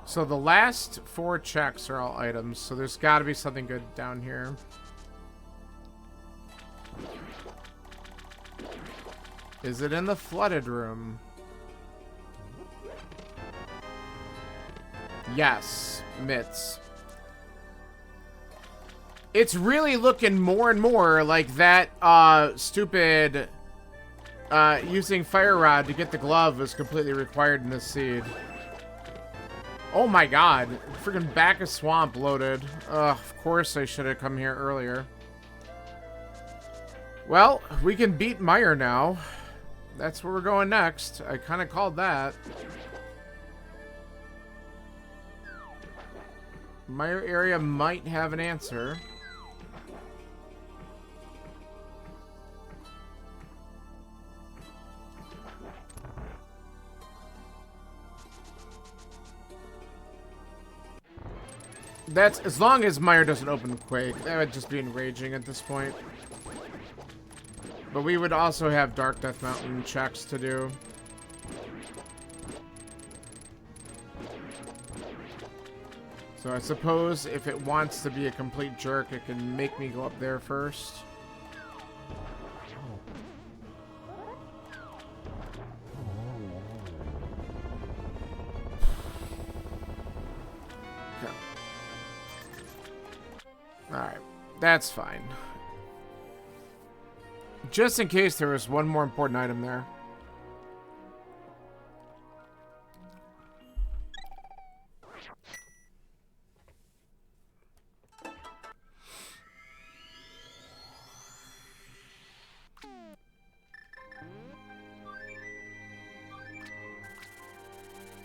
So the last 4 checks are all items, so there's got to be something good down here. Is it in the flooded room? Yes, mitts. It's really looking more and more like that stupid using fire rod to get the glove is completely required in this seed. Oh my god. Freaking back of swamp loaded. Ugh, of course I should have come here earlier. Well, we can beat Meyer now. That's where we're going next. I kind of called that. Meyer area might have an answer. That's as long as Meyer doesn't open Quake. That would just be enraging at this point. But we would also have Dark Death Mountain checks to do. So I suppose if it wants to be a complete jerk, it can make me go up there first. Okay. Alright, that's fine. Just in case there was one more important item there.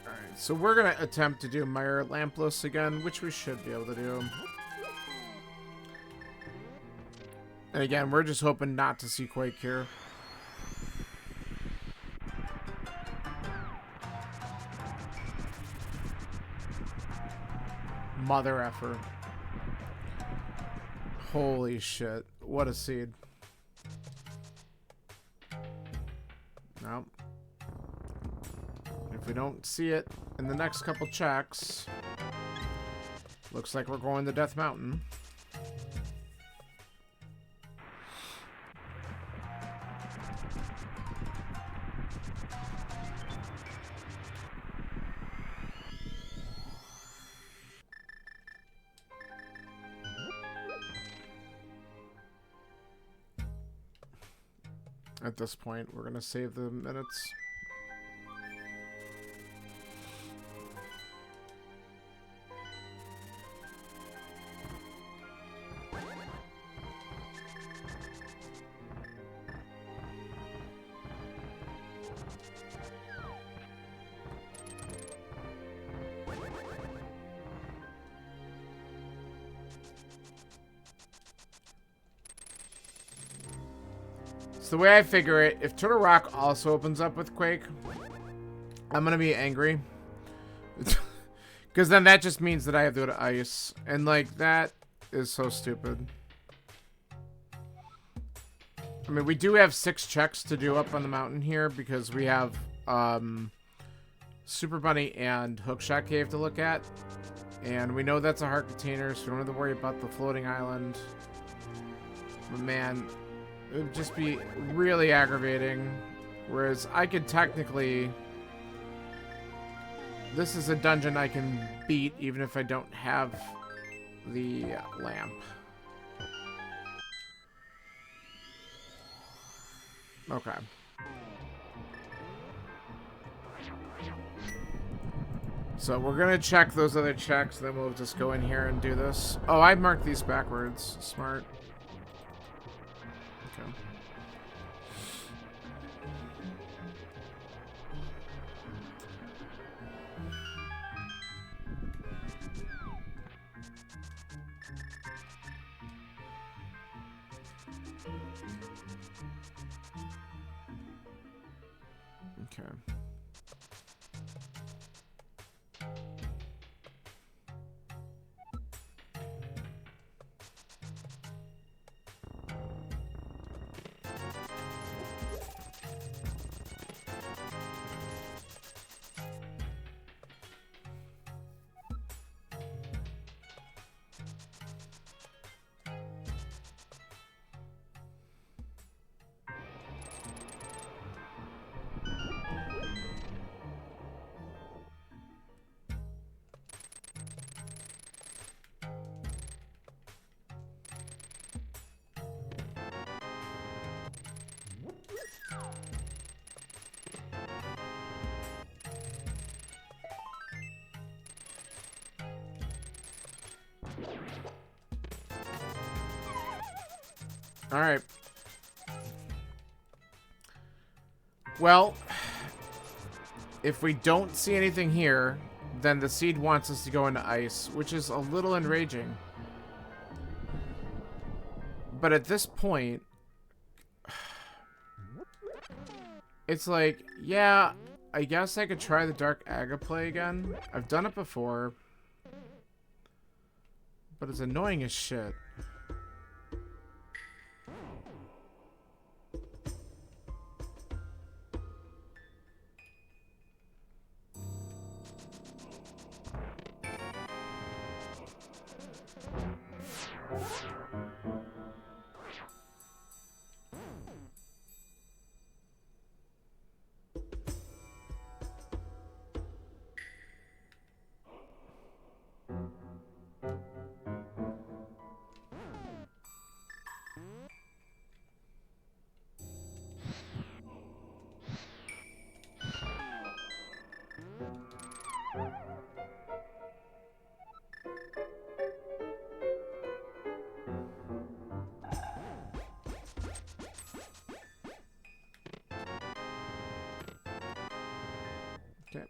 Alright, so we're going to attempt to do Meyer Lampless again, which we should be able to do. And again, we're just hoping not to see Quake here. Mother effer. Holy shit. What a seed. Nope. If we don't see it in the next couple checks, looks like we're going to Death Mountain. At this point, we're going to save the minutes. So the way I figure it, if Turtle Rock also opens up with Quake, I'm going to be angry. Because then that just means that I have to go to Ice. And, like, that is so stupid. I mean, we do have 6 checks to do up on the mountain here because we have Super Bunny and Hookshot Cave to look at. And we know that's a heart container, so we don't have to worry about the floating island. But man, it would just be really aggravating. Whereas I could technically... This is a dungeon I can beat even if I don't have the lamp. Okay. So we're gonna check those other checks, then we'll just go in here and do this. Oh, I marked these backwards. Smart. Okay. Okay. Alright. Well, if we don't see anything here, then the seed wants us to go into ice, which is a little enraging. But at this point, it's like, yeah, I guess I could try the Dark Agaplay again. I've done it before. But it's annoying as shit. Okay.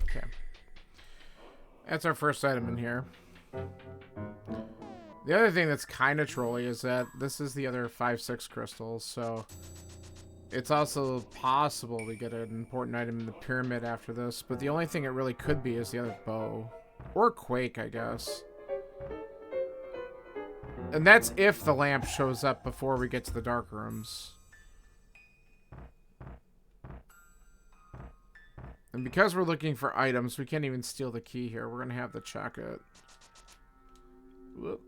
Okay. That's our first item in here. The other thing that's kind of trolly is that this is the other 5-6 crystals, so it's also possible to get an important item in the pyramid after this, but the only thing it really could be is the other bow. Or Quake, I guess. And that's if the lamp shows up before we get to the dark rooms. And because we're looking for items, we can't even steal the key here. We're going to have to check it. Whoop.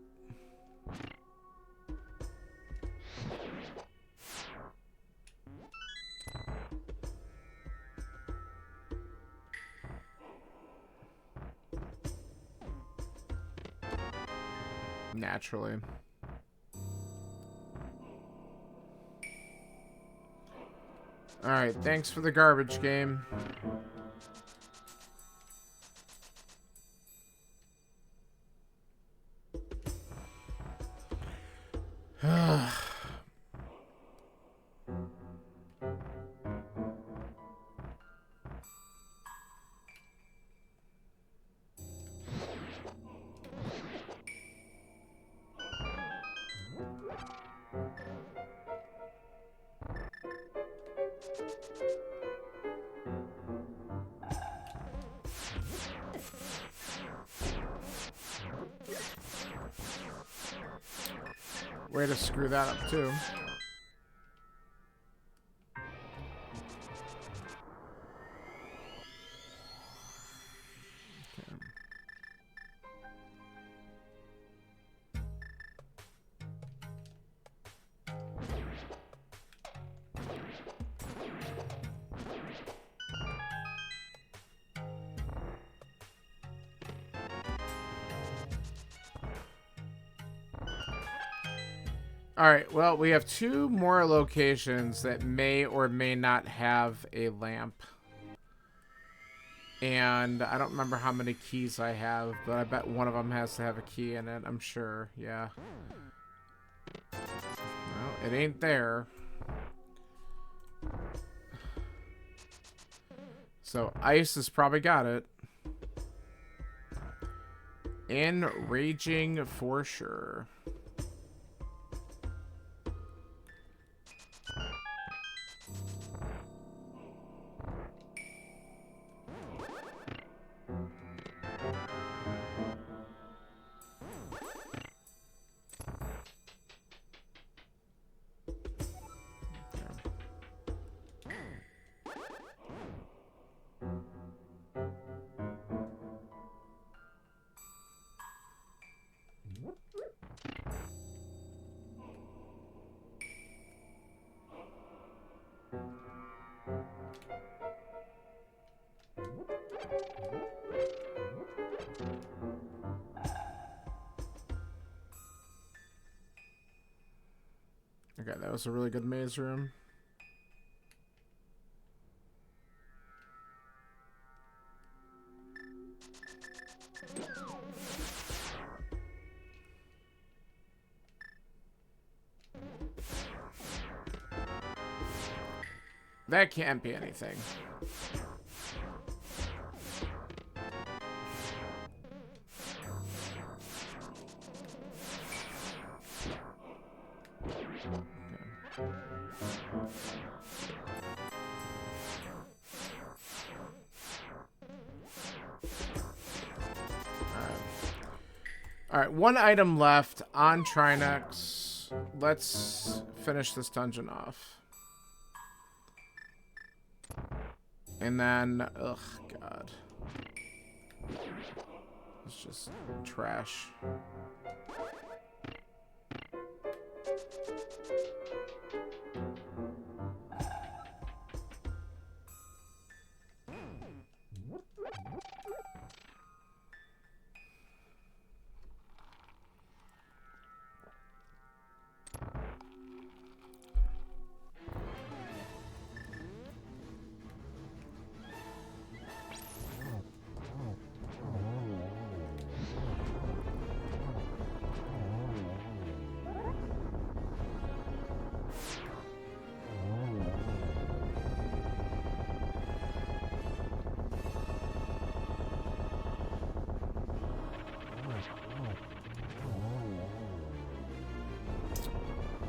Naturally. Alright, thanks for the garbage game. Way to screw that up, too. Alright, well, we have 2 more locations that may or may not have a lamp. And I don't remember how many keys I have, but I bet one of them has to have a key in it, I'm sure, yeah. Well, it ain't there. So, ice has probably got it. Enraging for sure. was a really good maze room. That can't be anything. Alright, one item left on Trinex. Let's finish this dungeon off. And then, ugh, God. It's just trash.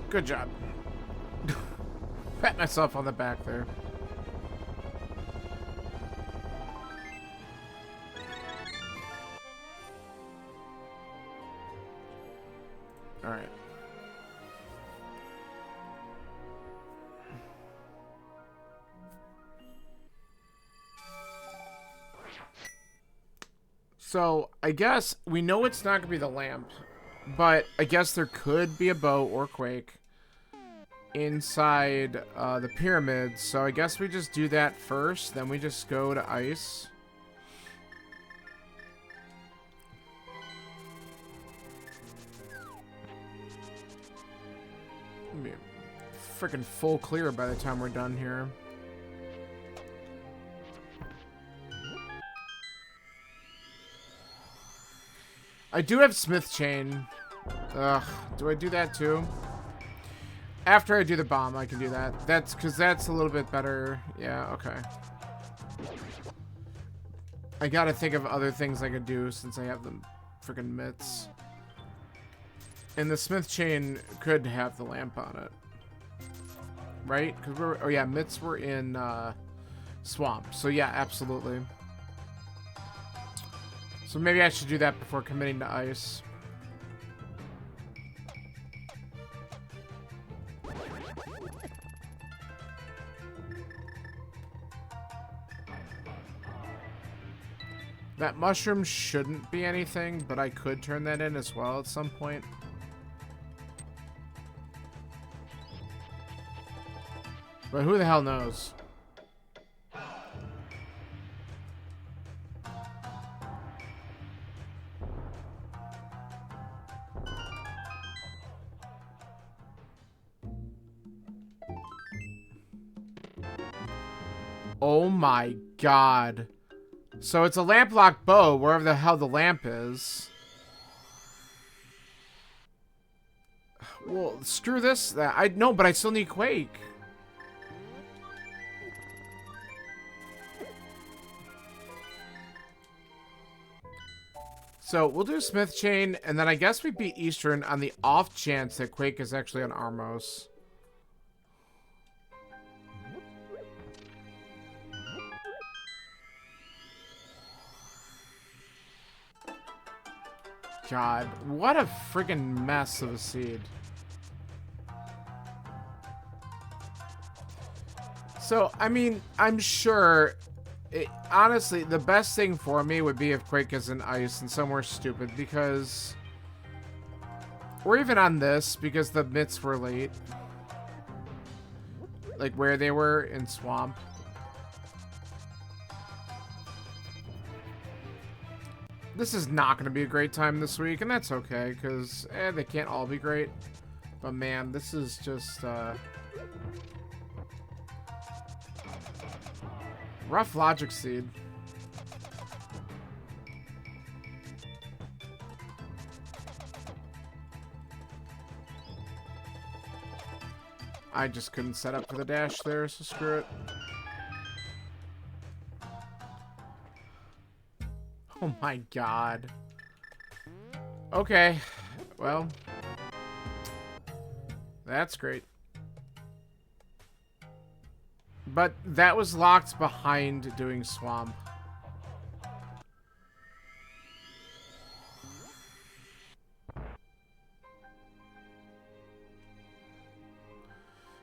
Good job. Pat myself on the back there. All right. So, I guess we know it's not going to be the lamp, but I guess there could be a bow or Quake inside the pyramids. So I guess we just do that first, then we just go to ice. It'll be freaking full clear by the time we're done here. I do have Smith Chain. Ugh, do I do that too? After I do the bomb, I can do that. That's because that's a little bit better. Yeah, okay. I gotta think of other things I could do since I have the freaking mitts. And the Smith Chain could have the lamp on it. Right? Because we're, oh yeah, mitts were in swamp. So yeah, absolutely. So maybe I should do that before committing to ice. That mushroom shouldn't be anything, but I could turn that in as well at some point. But who the hell knows? Oh my God. So it's a lamp lock bow, wherever the hell the lamp is. Well, screw this. I know, but I still need Quake. So we'll do Smith Chain, and then I guess we beat Eastern on the off chance that Quake is actually on Armos. God, what a friggin' mess of a seed. So, I mean, I'm sure, honestly, the best thing for me would be if Quake is in ice and somewhere stupid, because, or even on this, because the mitts were late. Like where they were in swamp. This is not going to be a great time this week, and that's okay, because they can't all be great. But man, this is just rough logic seed. I just couldn't set up for the dash there, so screw it. Oh my god. Okay. Well. That's great. But that was locked behind doing swamp.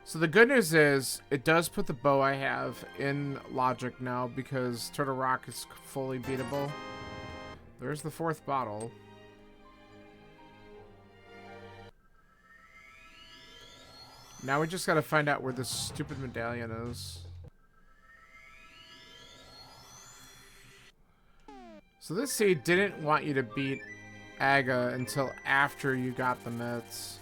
So the good news is, it does put the bow I have in logic now because Turtle Rock is fully beatable. There's the 4th bottle. Now we just gotta find out where this stupid medallion is. So this seed didn't want you to beat Aga until after you got the mitts.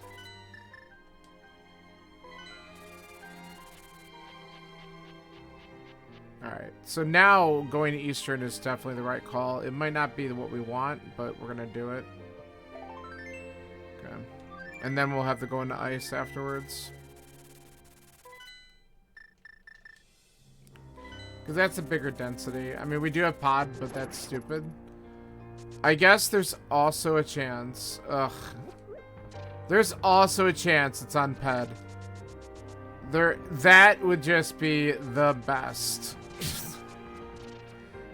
Alright, so now going to Eastern is definitely the right call. It might not be what we want, but we're gonna do it. Okay. And then we'll have to go into Ice afterwards. Because that's a bigger density. I mean, we do have Pod, but that's stupid. I guess there's also a chance. Ugh. There's also a chance it's on Ped. That would just be the best.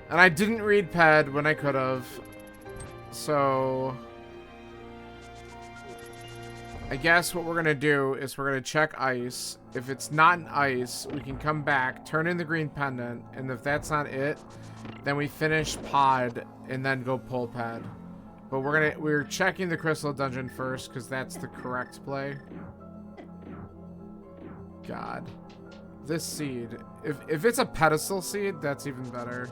And I didn't read Ped when I could have. So I guess what we're going to do is we're going to check Ice. If it's not in Ice, we can come back, turn in the green pendant, and if that's not it, then we finish Pod and then go pull Ped. But we're checking the Crystal Dungeon first because that's the correct play. God. This seed. If it's a pedestal seed, that's even better.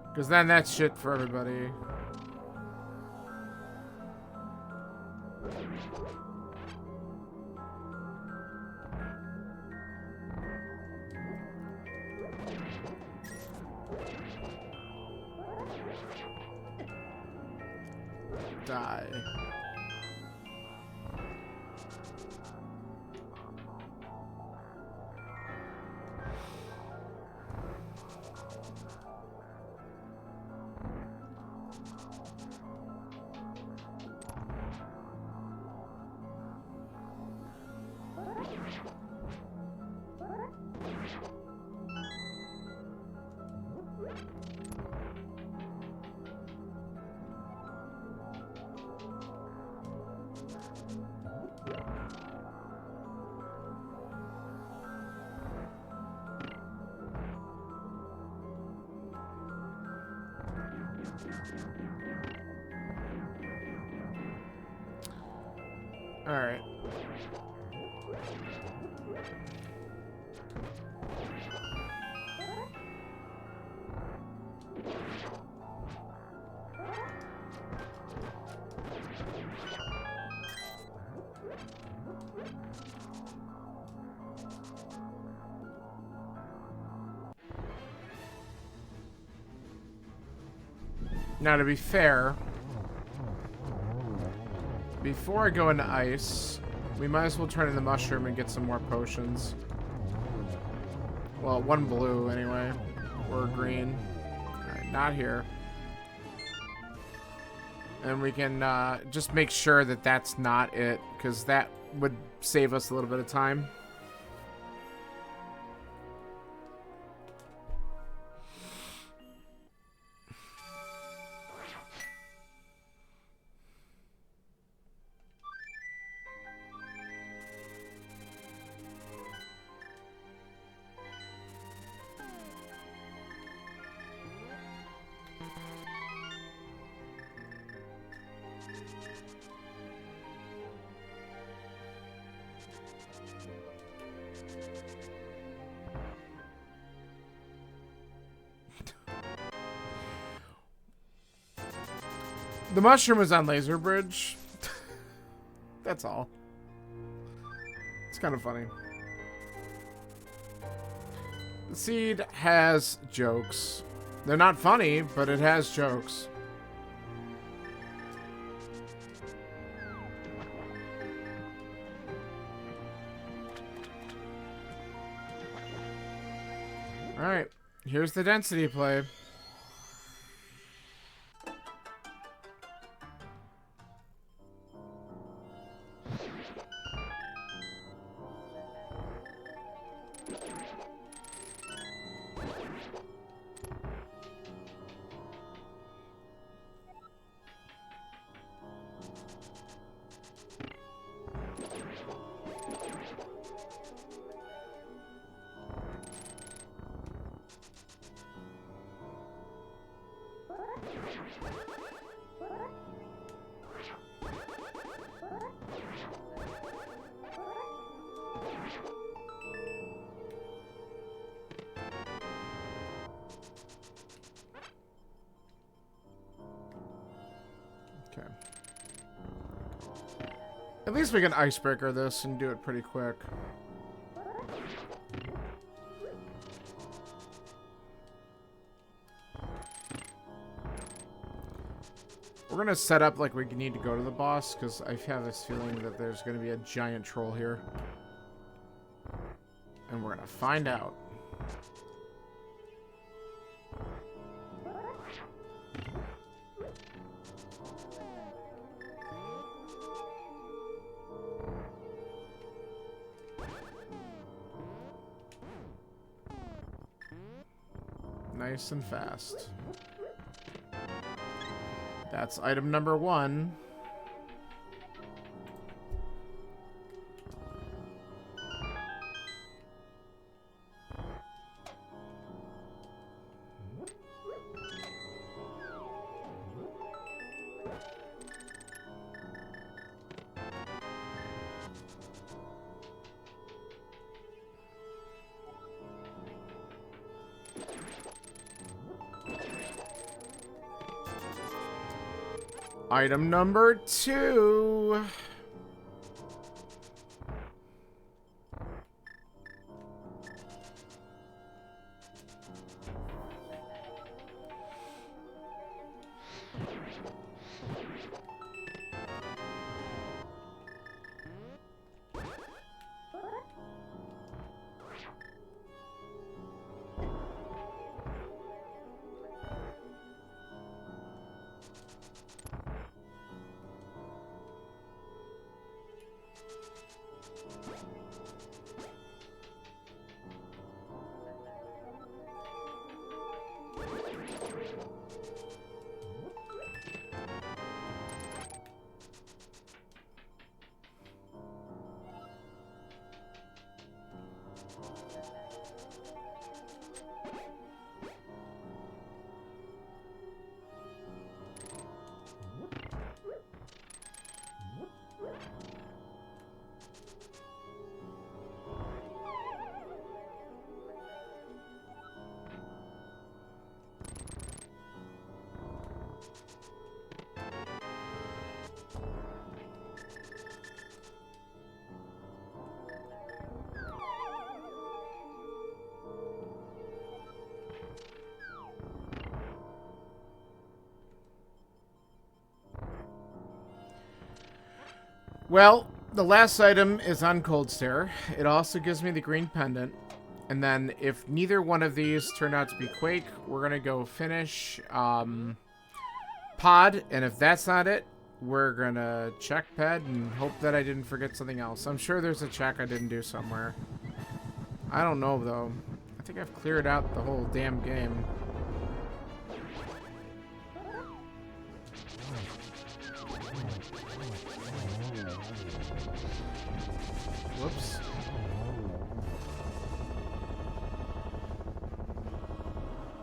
Because then that's shit for everybody. Die. All right. Now, to be fair, before I go into Ice, we might as well turn in the mushroom and get some more potions. Well, one blue anyway, or green. Alright, not here. And we can just make sure that that's not it, because that would save us a little bit of time. The mushroom was on Laser Bridge. That's all. kind of funny. The seed has jokes. They're not funny, but it has jokes. Alright, here's the density play. Okay. At least we can icebreaker this and do it pretty quick. We're gonna set up like we need to go to the boss, because I have this feeling that there's gonna be a giant troll here. And we're gonna find out. Nice and fast. That's item number 1. Item number 2. Well, the last item is on Cold Stare. It also gives me the green pendant. And then if neither one of these turn out to be Quake, we're going to go finish Pod. And if that's not it, we're going to check Ped and hope that I didn't forget something else. I'm sure there's a check I didn't do somewhere. I don't know, though. I think I've cleared out the whole damn game. Whoops.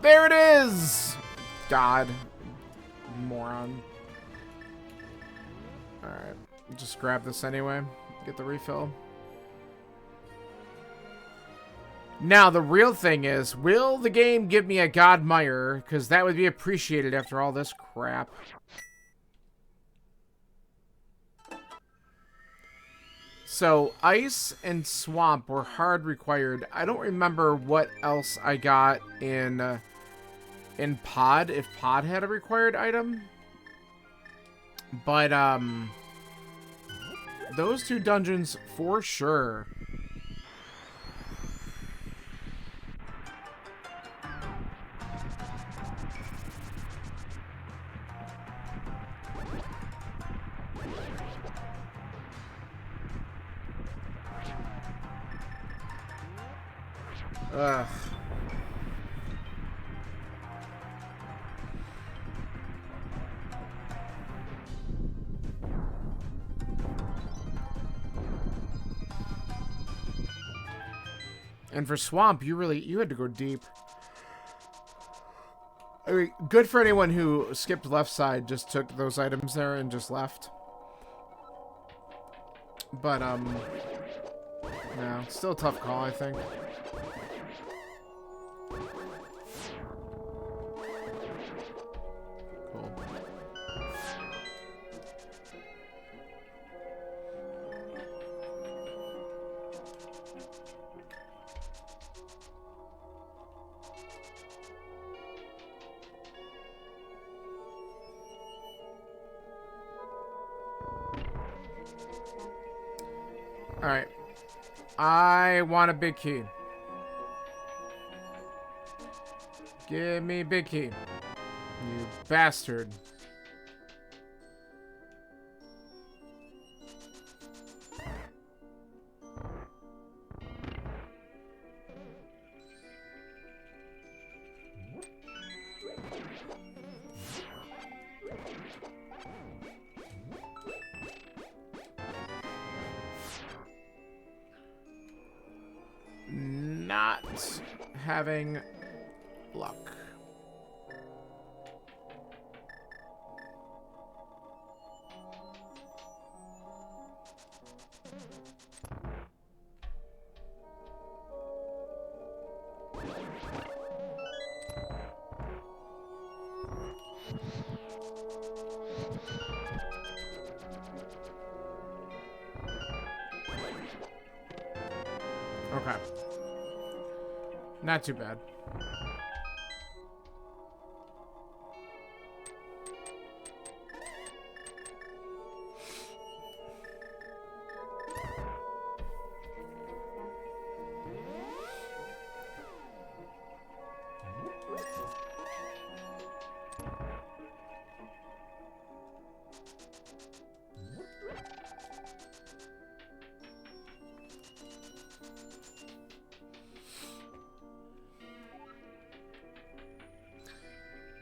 There it is! God. Moron. Alright. Just grab this anyway. Get the refill. Now, the real thing is, will the game give me a God Mire? Because that would be appreciated after all this crap. So ice and swamp were hard required. I don't remember what else I got in pod, if pod had a required item. But those two dungeons for sure. Ugh. And for swamp, you had to go deep. I mean, good for anyone who skipped left side, just took those items there and just left. But no, still a tough call, I think. Cool. Alright. I want a big key. Give me big key. You bastard. Not having luck. Okay. Not too bad.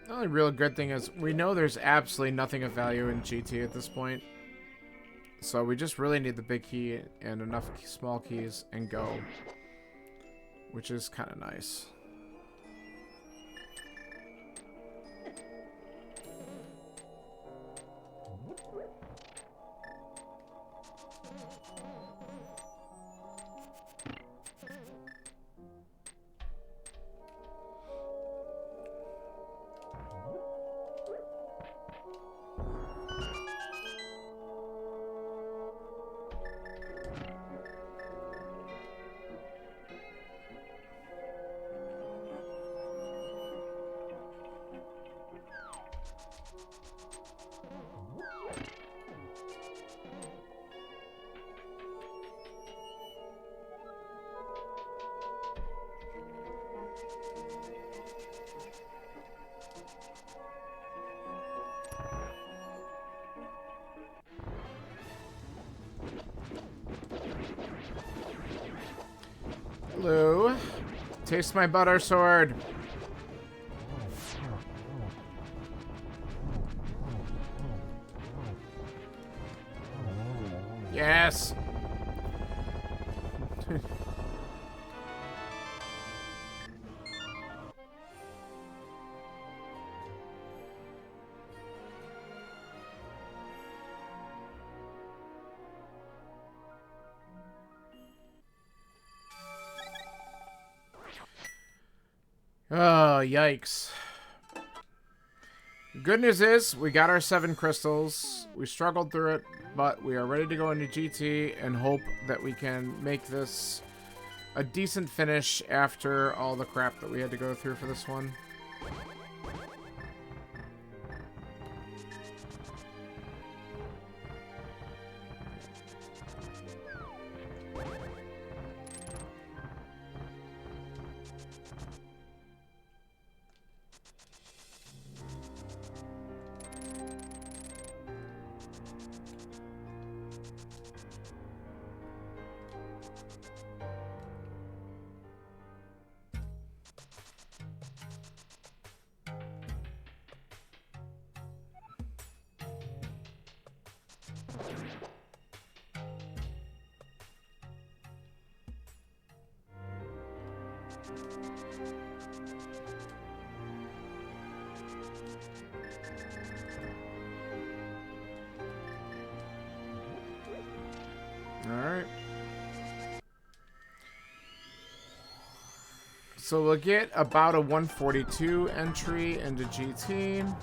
The only real good thing is we know there's absolutely nothing of value in GT at this point. So we just really need the big key and enough small keys and go. Which is kind of nice. Hello. Taste my butter sword. Yes. Oh, yikes. Good news is we got our 7 crystals. We struggled through it, but we are ready to go into GT and hope that we can make this a decent finish after all the crap that we had to go through for this one. Alright. So we'll get about a 142 entry into GT.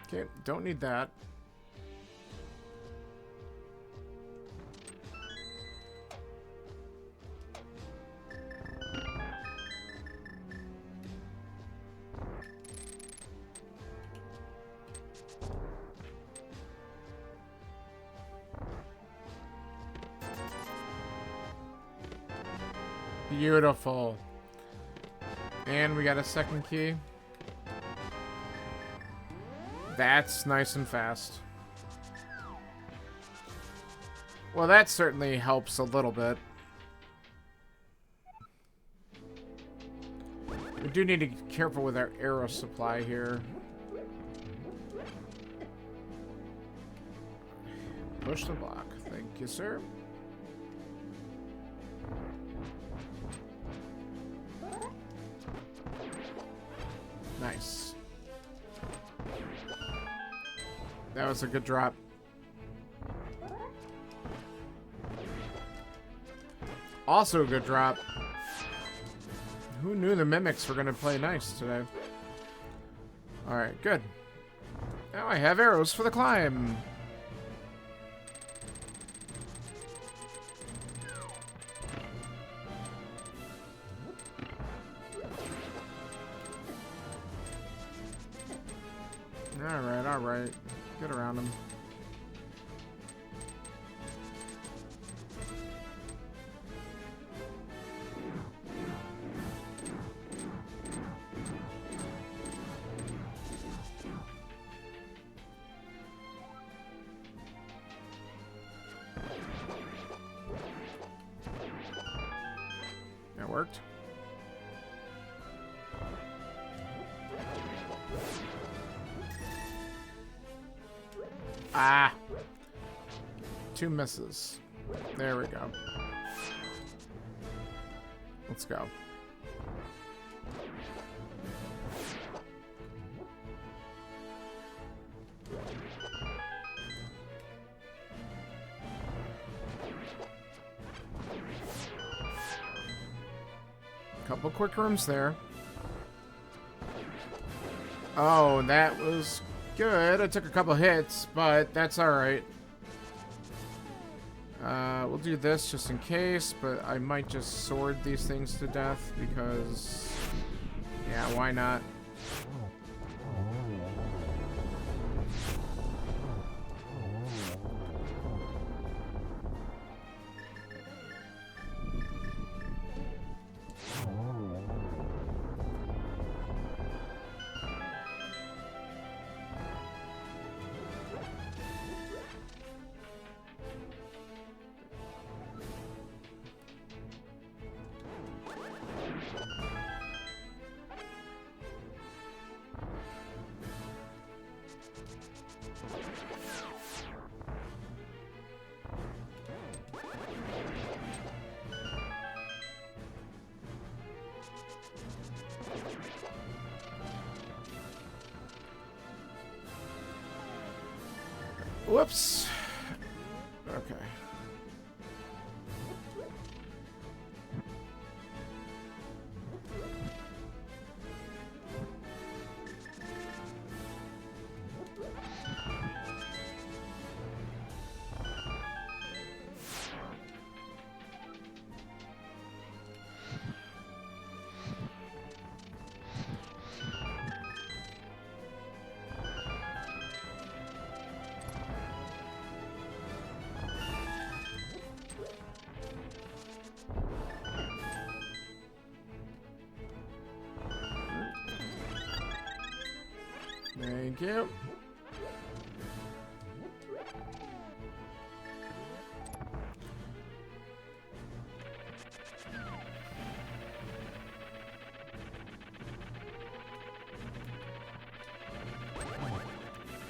Okay, don't need that. Beautiful. And we got a second key. That's nice and fast. Well, that certainly helps a little bit. We do need to be careful with our arrow supply here. Push the block. Thank you, sir. Nice. That was a good drop. Also a good drop. Who knew the mimics were going to play nice today? Alright, good. Now I have arrows for the climb. Alright, alright. Get around him. That worked. Ah! 2 misses. There we go. Let's go. Couple quick rooms there. Oh, that was good. I took a couple hits, but that's alright. We'll do this just in case, but I might just sword these things to death because... yeah, why not? Whoops. Okay. Thank you.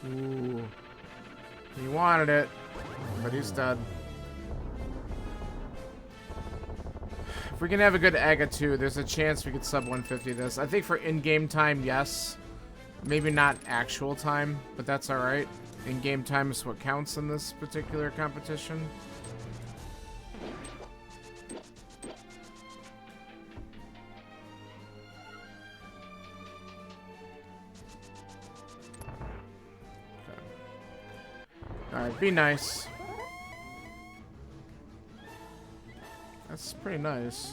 Ooh. He wanted it, but he's dead. If we can have a good Aga 2, there's a chance we could sub 150 this. I think for in-game time, yes. Maybe not actual time, but that's alright. In-game time is what counts in this particular competition. Okay. Alright, be nice. That's pretty nice.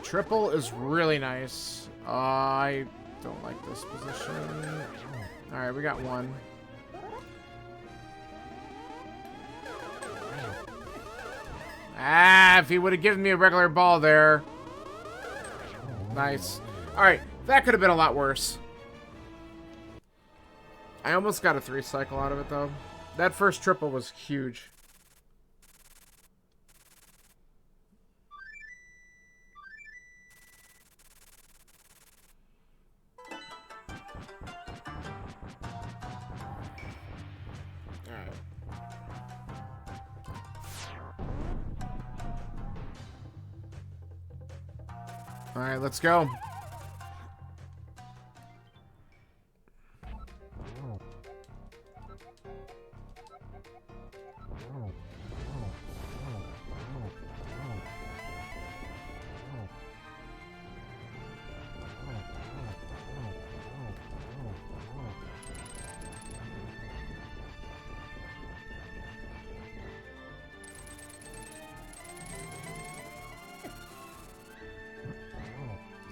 Triple is really nice. I don't like this position. Alright, we got one. Ah, if he would have given me a regular ball there. Nice. Alright, that could have been a lot worse. I almost got a 3 cycle out of it, though. That first triple was huge. Alright, let's go.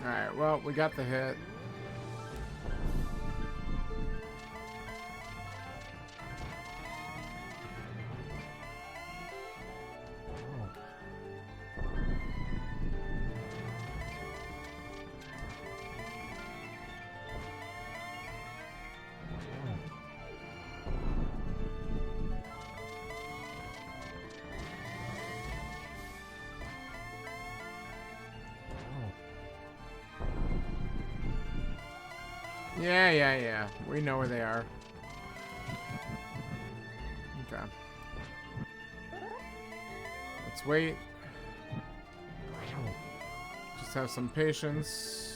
Alright, well, we got the hit. Yeah. We know where they are. Okay. Let's wait. Just have some patience.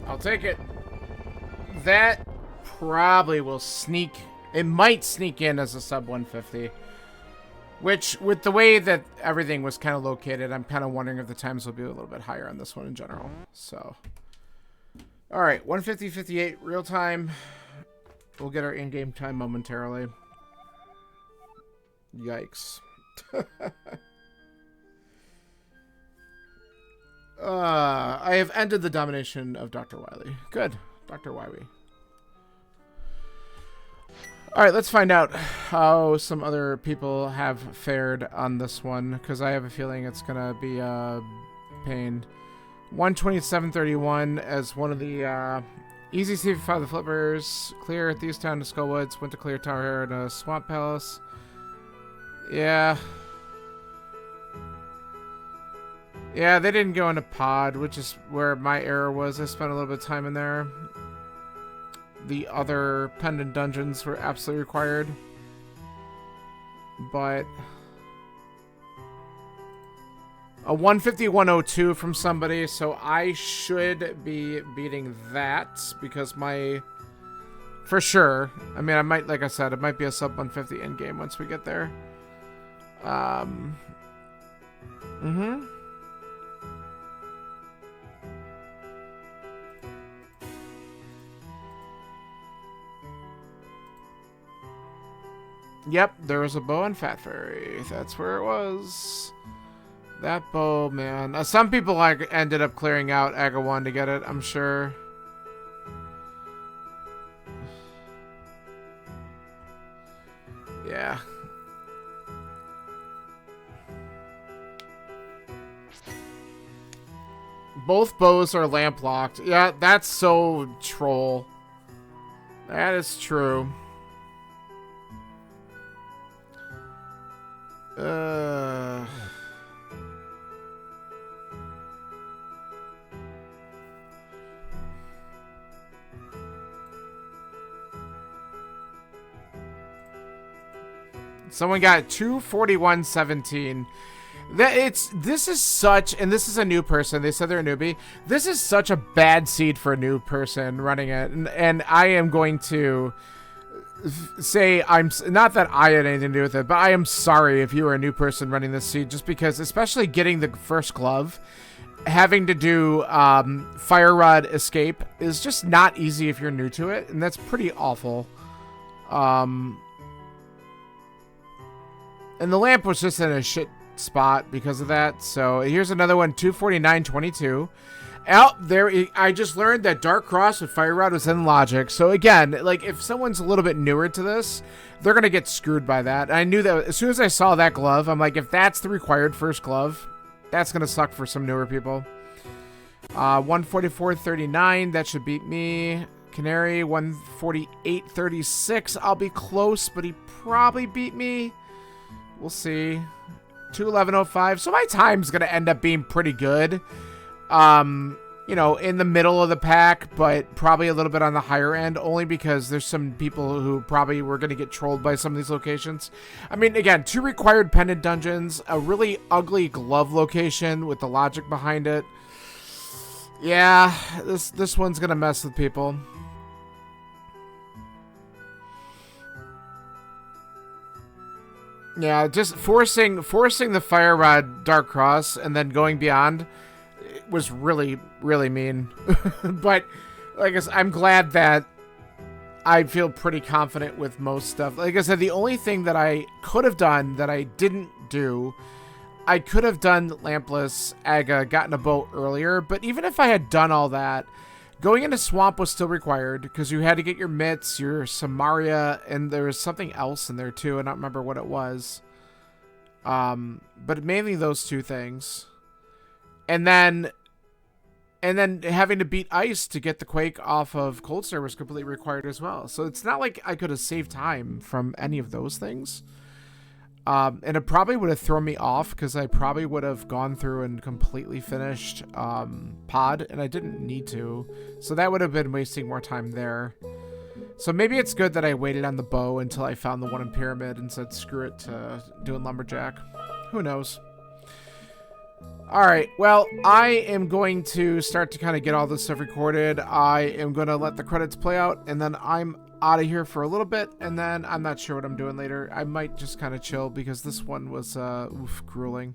I'll take it. That probably will sneak. It might sneak in as a sub 150. Which, with the way that everything was kind of located, I'm kind of wondering if the times will be a little bit higher on this one in general. So, alright, 150.58 real time. We'll get our in-game time momentarily. Yikes. I have ended the domination of Dr. Wily. Good. Dr. Wily. Alright, let's find out how some other people have fared on this one, because I have a feeling it's going to be a pain. 127.31 as one of the easy CV5 the Flippers. Clear Thieves Town to Skullwoods. Went to clear Tower Hair to Swamp Palace. Yeah. Yeah, they didn't go into pod, which is where my error was. I spent a little bit of time in there. The other pendant dungeons were absolutely required. But a 150-102 from somebody, so I should be beating that because my... For sure. I mean, I might, like I said, it might be a sub 150 end game once we get there. Yep, there was a bow and Fat Fairy. That's where it was. That bow, man. Some people like ended up clearing out Aga 1 to get it, I'm sure. Yeah. Both bows are lamp locked. Yeah, that's so troll. That is true. Someone got 241.17. This is such, and this is a new person. They said they're a newbie. This is such a bad seed for a new person running it, and I am going to say I'm not that I had anything to do with it, but I am sorry if you were a new person running this seed, just because, especially getting the first glove, having to do fire rod escape is just not easy if you're new to it, and that's pretty awful. And the lamp was just in a shit spot because of that. So here's another one, 249.22. Out there, I just learned that Dark Cross with Fire Rod was in logic. So again, like if someone's a little bit newer to this, they're gonna get screwed by that. And I knew that as soon as I saw that glove, I'm like, if that's the required first glove, that's gonna suck for some newer people. 144.39, that should beat me. Canary 148.36. I'll be close, but he probably beat me. We'll see. 211.05. So my time's going to end up being pretty good. You know, in the middle of the pack, but probably a little bit on the higher end, only because there's some people who probably were going to get trolled by some of these locations. I mean, again, 2 required pendant dungeons, a really ugly glove location with the logic behind it. Yeah, this one's going to mess with people. Yeah, just forcing the Fire Rod Dark Cross and then going beyond was really, really mean. But, like I said, I'm glad that I feel pretty confident with most stuff. Like I said, the only thing that I could have done that I didn't do, I could have done Lampless Aga, gotten a boat earlier, but even if I had done all that, going into Swamp was still required, because you had to get your mitts, your Samaria, and there was something else in there too. I don't remember what it was. But mainly those 2 things. And then having to beat Ice to get the Quake off of Cold Star was completely required as well. So it's not like I could have saved time from any of those things. And it probably would have thrown me off, because I probably would have gone through and completely finished pod, and I didn't need to. So that would have been wasting more time there. So maybe it's good that I waited on the bow until I found the one in Pyramid and said screw it to doing Lumberjack. Who knows? Alright, well, I am going to start to kind of get all this stuff recorded. I am going to let the credits play out, and then I'm out of here for a little bit, and then I'm not sure what I'm doing later. I might just kind of chill, because this one was grueling.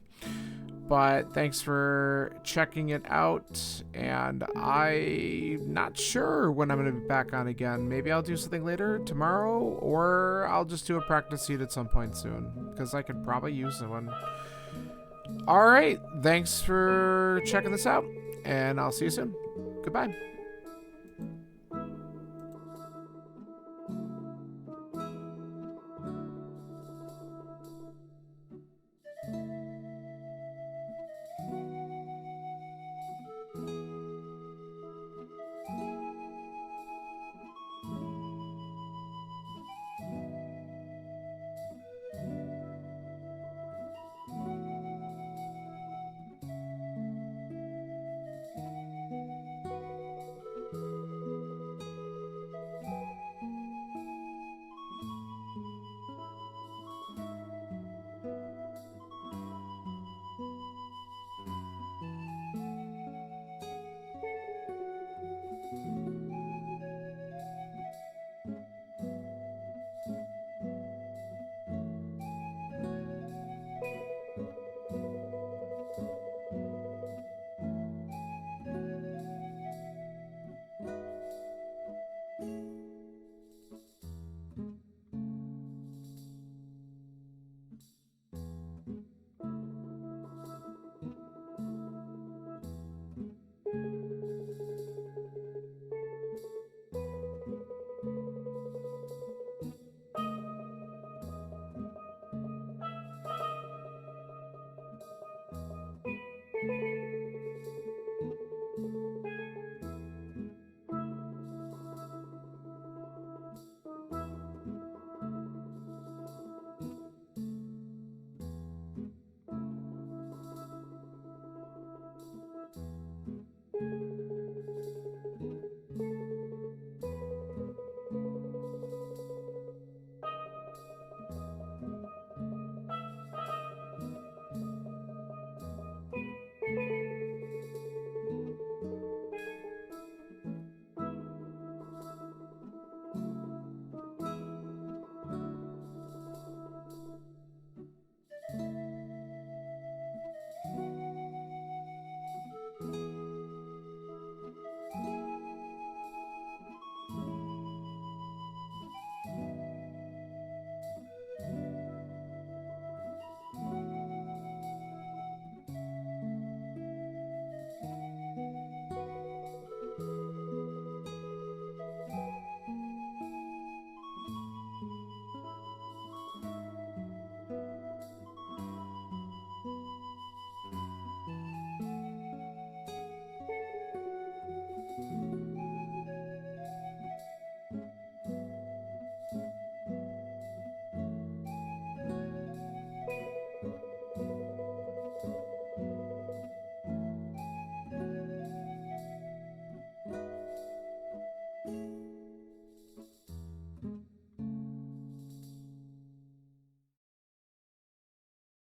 But thanks for checking it out, and I'm not sure when I'm going to be back on again. Maybe I'll do something later, tomorrow, or I'll just do a practice seed at some point soon, because I could probably use one. All right, thanks for checking this out, and I'll see you soon. Goodbye.